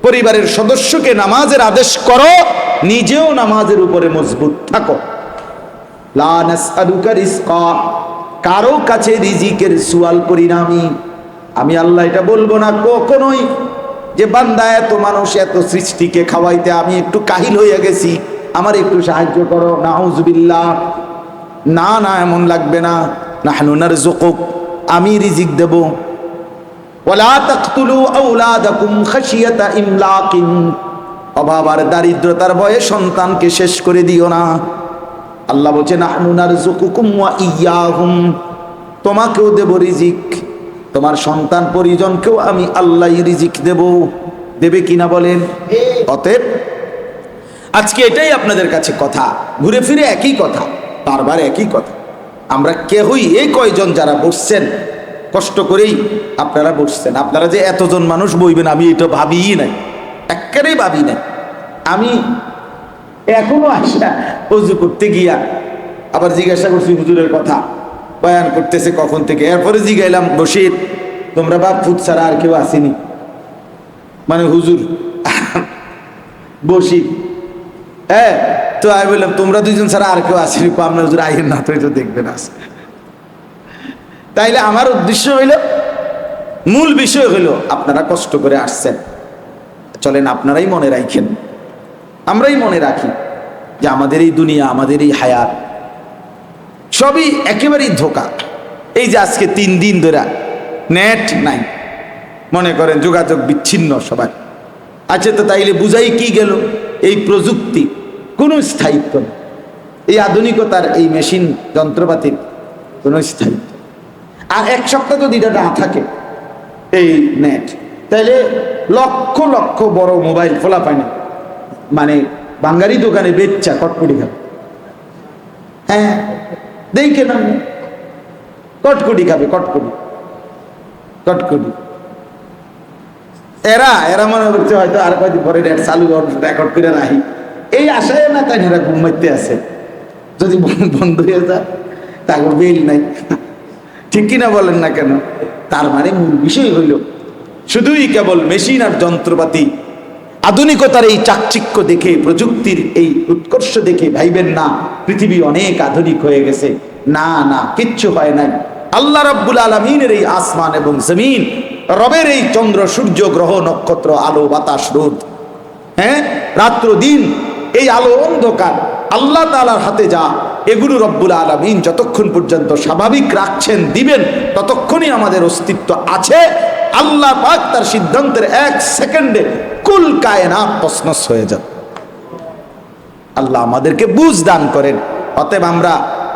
[SPEAKER 1] পরিবারের সদস্যকে নামাজের আদেশ করো, নিজেও নামাজের উপরে মজবুত থাকো। লা নাসআলুকা রিজকা, কারো কাছে রিজিকের সুয়াল করি না আমি আল্লাহ এটা বলবো না কখনোই যে বান্দা এত মানুষ এত সৃষ্টিকে খাওয়াইতে আমি একটু কাহিল হয়ে গেছি, আমার একটু সাহায্য করো। নাউজুবিল্লাহ, না না, এমন লাগবে না। নাহনু নারযুকুক, আমি রিজিক দেব। ওয়ালা তাকতুলু আওলাদাকুম খাশিয়াতা ইমলাকিন, অভাব আর দারিদ্রতার ভয়ে সন্তানকে শেষ করে দিও না। আল্লাহ বলছে নাহনু নারযুকুকুম ওয়া ইয়্যাহুম, তোমাকেও দেব রিজিক, তোমার সন্তান পরিজনকেও আমি আল্লাহই রিজিক দেব। দেবে কিনা বলেন? অতএব আজকে এটাই আপনাদের কাছে কথা, ঘুরে ফিরে একই কথা, বারবার একই কথা। আমরা কেউই, এই কয়জন যারা বসছেন, কষ্ট করেই আপনারা বসছেন, আপনারা যে এতজন মানুষ বইবেন আমি এটা ভাবিই নাই, একেবারেই ভাবি নাই। আমি এখনো আসা অজু করতে গিয়া আবার জিজ্ঞাসা করছি হুজুরের কথা, বয়ান করতেছে কখন থেকে, এরপরে জিগাইলাম বসির তোমরা বাপ ফুট ছাড়া আর কেউ আসেনি, মানে হুজুর বসি, হ্যাঁ। তো আমি বললাম তোমরা 2জন ছাড়া আর কেউ আসেনি, আপনার হুজুর আইয়ের না, তো এটা দেখবেন আস। তাইলে আমার উদ্দেশ্য হইল, মূল বিষয় হইল আপনারা কষ্ট করে আসছেন, চলেন আপনারাই মনে রাখেন, আমরাই মনে রাখি যে আমাদের এই দুনিয়া, আমাদের এই হায়াত সবই একেবারেই ধোঁকা। এই যে আজকে 3 দিন ধরে নেট নাই, মনে করেন যোগাযোগ বিচ্ছিন্ন সবাই। আচ্ছা, তো তাইলে বুঝাই কি গেল? এই প্রযুক্তি কোনো স্থায়িত্ব নেই, এই আধুনিকতার এই মেশিন যন্ত্রপাতির কোনো স্থায়িত্ব। আর 1 সপ্তাহ যদি এটা না থাকে এই নেট, তাইলে লক্ষ লক্ষ বড় মোবাইল ফোলা পায় না, মানে বাঙালি দোকানে বেচ্চা কটকুটি খাবে। হ্যাঁ, দেখে না, কটকুটি খাবে, কটকুটি কটকুটি। এরা এরা মনে করছে হয়তো আর কয়দিন পরে নেট চালু রেকর্ড করে রাখি, এই আশায় না, তাই এরা ঘুমাইতে আছে। যদি বন্ধ হয়ে যায় তারপর বেল নাই, ঠিক কিনা বলেন না কেন? তার মানে মূল বিষয় হইল শুধুই কেবল মেশিন আর যন্ত্রপাতি, আধুনিকতার এই চাকচিক্য দেখে, প্রযুক্তির এই উৎকর্ষ দেখে ভাইবেন না পৃথিবী অনেক আধুনিক হয়ে গেছে। না না, কিচ্ছু হয় নাই। আল্লাহ রাব্বুল আলামিনের এই আসমান এবং জমিন, রবের এই চন্দ্র সূর্য গ্রহ নক্ষত্র, আলো বাতাস রোদ, হ্যাঁ, রাত্র দিন, এই আলো অন্ধকার আল্লাহ তাআলার হাতে যা, এগুলো রব্বুল আলামিন যতক্ষণ পর্যন্ত স্বাভাবিক রাখছেন দিবেন, ততক্ষণই আমাদের অস্তিত্ব আছে। আল্লাহ পাক তার সিদ্ধান্তের 1 সেকেন্ডে কুল কায়নাত তছনছ হয়ে যাবে। আল্লাহ আমাদেরকে বুঝ দান করেন। অতএব আমরা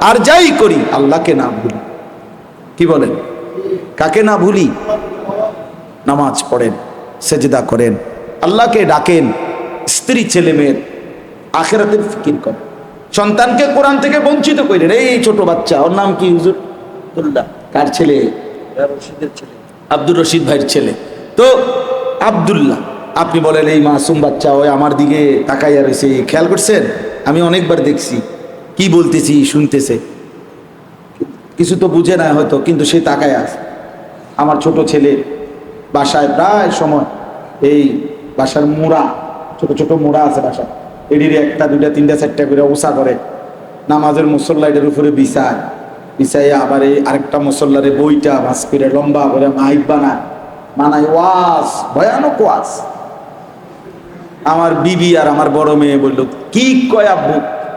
[SPEAKER 1] আর যাই করি আল্লাহকে না ভুলি। কি বলেন? কাকে না ভুলি? নামাজ পড়েন, সেজদা করেন, আল্লাহকে ডাকেন, স্ত্রী ছেলে মেয়ের আখিরাতের ফিকির করেন, সন্তানকে কোরআন থেকে বঞ্চিত করেন। এই ছোট বাচ্চা, ওর নাম কি? হুজুর কার ছেলে? রশিদের ছেলে, আব্দুর রশিদ ভাইয়ের ছেলে। তো আব্দুল্লাহ, আপনি বলেন এই মাসুম বাচ্চা ওই আমার দিকে তাকাইয়া রয়েছে, খেয়াল করছেন? আমি অনেকবার দেখছি কি বলতেছি, শুনতেছে, কিছু তো বুঝে না হয়তো, কিন্তু সে তাকায় আছে। আমার ছোট ছেলে বাসায় প্রায় সময় এই বাসার মোড়া, ছোট ছোট মোড়া আছে বাসায়, এটির 1টা 2টা 3টা 4টা করে ওষা করে, নামাজের মুসল্লাইটের উপরে বিছাইয়া আবার এই আরেকটা মুসল্লারে বইটা ভাস করে লম্বা করে মাইক বানায় ওয়াজ, ভয়ানক ওয়াজ। আমার বিবি আর আমার বড় মেয়ে বললো, কি কয় আব্বু?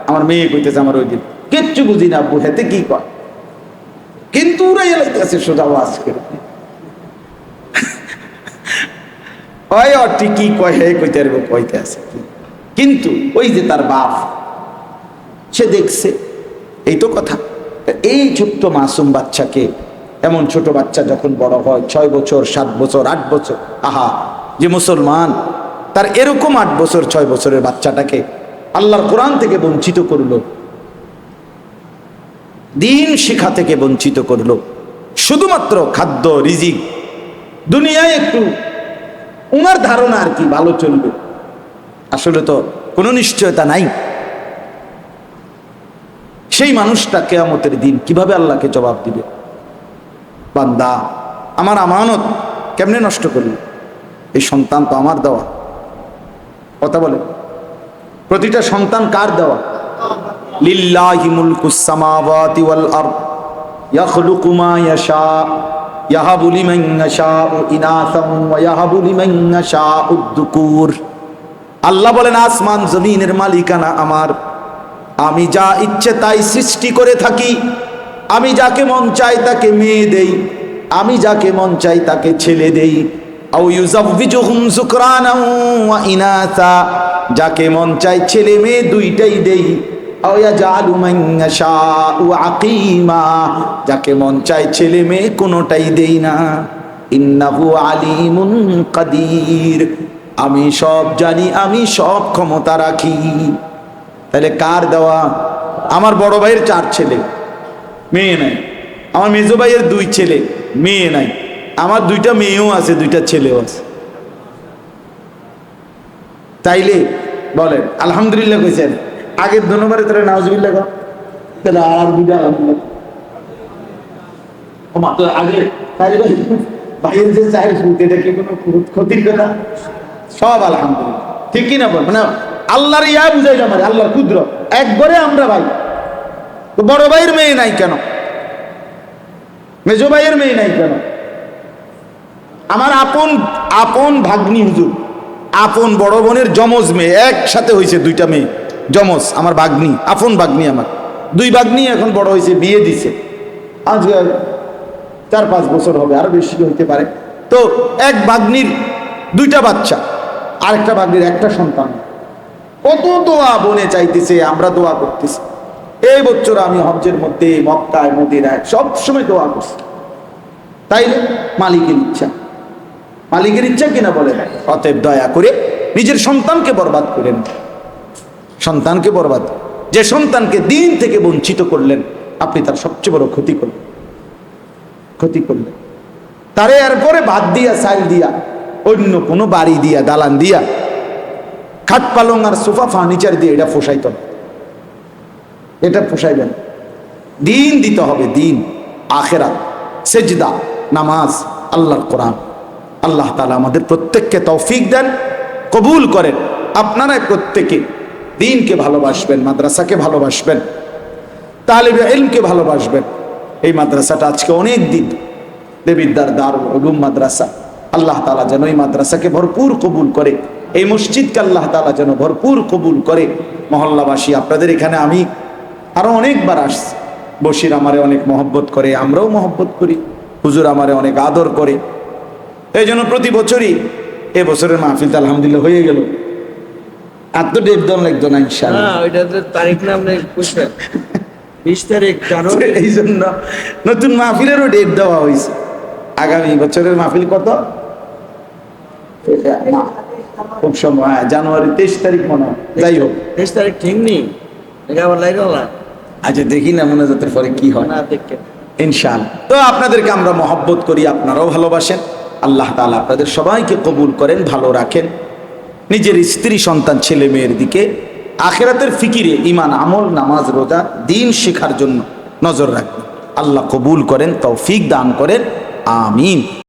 [SPEAKER 1] আমার মেয়ে কইতেছে আমার ওই দিন, কিচ্ছু বুঝি না আব্বু, হেতে কি কয়, কিন্তু উড়াই এলাইতেছে সোজা ওয়াজ করে। কি কয় হে কইতে পারবো, কইতে আছে। কিন্তু ওই যে তার বাপ, সে দেখছে, এই তো কথা। এই ছোট্ট মাসুম বাচ্চাকে, এমন ছোট বাচ্চা যখন বড় হয় 6 বছর 7 বছর 8 বছর, আহা যে মুসলমান, তার এরকম 8 বছর 6 বছরের বাচ্চাটাকে আল্লাহর কোরআন থেকে বঞ্চিত করলো, দিন শিক্ষা থেকে বঞ্চিত করলো, শুধুমাত্র খাদ্য রিজিক, দুনিয়ায় একটু উনার ধারণা আর কি ভালো চলবে, আসলে তো কোনো নিশ্চয়তা নাই। সেই মানুষটা কিয়ামতের দিন কিভাবে আল্লাহকে জবাব দিবে? বান্দা, আমার আমানত কেমনে নষ্ট করলি? এই সন্তান তো আমার দেওয়া। কথা বলে, প্রতিটা সন্তান কার দেওয়া? লিল্লাহি মুলকুস সামাওয়াতি ওয়াল আরদ ইয়াখলুকু মা ইয়াশা ইয়াহাবু লিমান ইয়াশাউ ইনাসাম ওয়া ইয়াহাবু লিমান ইয়াশাউ যুকুর। আল্লাহ বলেন, আসমান জমিনের মালিকানা আমার, আমি যা ইচ্ছে তাই সৃষ্টি করে থাকি। আমি যাকে মন চাই তাকে মেয়ে দেই, আমি যাকে মন চাই তাকে ছেলে দেই। আও ইউযাওয়িজুহুম যুকরানা ওয়া ইনাসা, যাকে মন চাই ছেলে মেয়ে দুইটাই দেই। আও ইয়াজআলু মান ইয়াশাউ আকিমা, যাকে মন চাই ছেলে মেয়ে কোনোটাই দেই না। ইন্নাহু আলিমুন কাদির, আমি সব জানি, আমি সব ক্ষমতা রাখি। তাহলে কার দেওয়া? আমার বড় ভাইয়ের 4 ছেলে, মেয়ে নাই। আমার মেজো ভাইয়ের 2 ছেলে, মেয়ে নাই। আমার 2টা মেয়েও আছে, 2টা ছেলেও আছে। তাইলে বলেন আলহামদুলিল্লাহ কইছেন? আগের ধন্যবাদে তারা নাউজুবিল্লাহ কর, তাহলে আর 2টা আগে ভাইয়ের যে 4 এটা কি কোনো ক্ষতির কথা? সব আলহামদুলিল্লাহ, ঠিক কিনা বল? মানে আল্লাহর ইয়া বুঝাই আমার, আল্লাহর কুদরত। একবারে আমরা ভাই। তো বড় ভাইয়ের মেয়ে নাই কেন? মেজো ভাইয়ের মেয়ে নাই কেন? আমার আপন ভাগ্নি হুজুর, আপন বড় বোনের যমজ মেয়ে, একসাথে হয়েছে 2টা মেয়ে যমজ, আমার ভাগ্নি, আপন ভাগ্নি আমার। 2 ভাগ্নি এখন বড় হয়েছে, বিয়ে দিছে, আজ 4-5 বছর হবে, আরো বেশি হইতে পারে। তো এক ভাগ্নির 2টা বাচ্চা, আরেকটা ভাগ্নির 1টা সন্তান। কত দোয়া বনে চাইতেছে, আমরা দোয়া করতেছি। এই বছর আমি হজ্জের মধ্যে মক্কায় মদিনায় সবসময় দোয়া করছি। তাইলে মালিকের ইচ্ছা, মালিকের ইচ্ছা কিনা বলে। অতএব দয়া করে নিজের সন্তানকে বরবাদ করেন, সন্তানকে বরবাদ। যে সন্তানকে দিন থেকে বঞ্চিত করলেন, আপনি তার সবচেয়ে বড় ক্ষতি করলেন। তারে এরপরে বাদ দিয়া, সাইল দিয়া, অন্য কোনো বাড়ি দিয়া, দালান দিয়া, খাট পালং আর সোফা ফার্নিচার দিয়ে এটা পোষাইত না, এটা পোষাইবেন। দিন দিতে হবে, দিন, আখেরাত, সেজদা, নামাজ, আল্লাহর কোরআন। আল্লাহ তাআলা আমাদের প্রত্যেককে তৌফিক দেন, কবুল করেন। আপনারা প্রত্যেকে দ্বীনকে ভালোবাসবেন, মাদ্রাসাকে ভালোবাসবেন, তালিবে ইলমকে ভালোবাসবেন। এই মাদ্রাসাটা আজকে অনেক দিন দেবিদ্দার দারুল উলুম মাদ্রাসা, আল্লাহ তাআলা যেন এই মাদ্রাসাকে ভরপুর কবুল করে এই মসজিদকে আল্লাহ তাআলা যেন ভরপুর কবুল করে। মহল্লাবাসী, আপনাদের এখানে আমি আরো অনেকবার আসছি। বশির আমারে অনেক মহব্বত করে, আমরাও মহব্বত করি। হুজুর আমারে অনেক আদর করে। এই জন্য প্রতি বছরই এবছরের মাহফিলটা আলহামদুলিল্লাহ হয়ে গেল। আর তো ডেট দেওয়া লাগতো না ইনশাআল্লাহ।
[SPEAKER 2] ওইটা তো তারিখ নাম নেই, বুঝছেন? 20 তারিখ জানুয়ারি।
[SPEAKER 1] এই জন্য নতুন মাহফিলেরও ডেট দেওয়া হয়েছে। আগামী বছরের মাহফিল কত? না, খুব সম্ভব জানুয়ারি 23 তারিখ মনে হয়। যাই হোক,
[SPEAKER 2] 23 তারিখ ঠিক নেই, আবার লাগলো না।
[SPEAKER 1] আচ্ছা দেখি না মোনাজাতের পরে কি হয়
[SPEAKER 2] না দেখে
[SPEAKER 1] ইনশাআল্লাহ। তো আপনাদেরকে আমরা মহব্বত করি, আপনারাও ভালোবাসেন। আল্লাহ তাআলা আপনাদের সবাইকে কবুল করেন, ভালো রাখেন। নিজের স্ত্রী সন্তান ছেলে মেয়ের দিকে আখিরাতের ফিকিরে ঈমান, আমল, নামাজ, রোজা, দ্বীন শেখার জন্য নজর রাখবেন। আল্লাহ কবুল করেন, তৌফিক দান করেন। আমিন।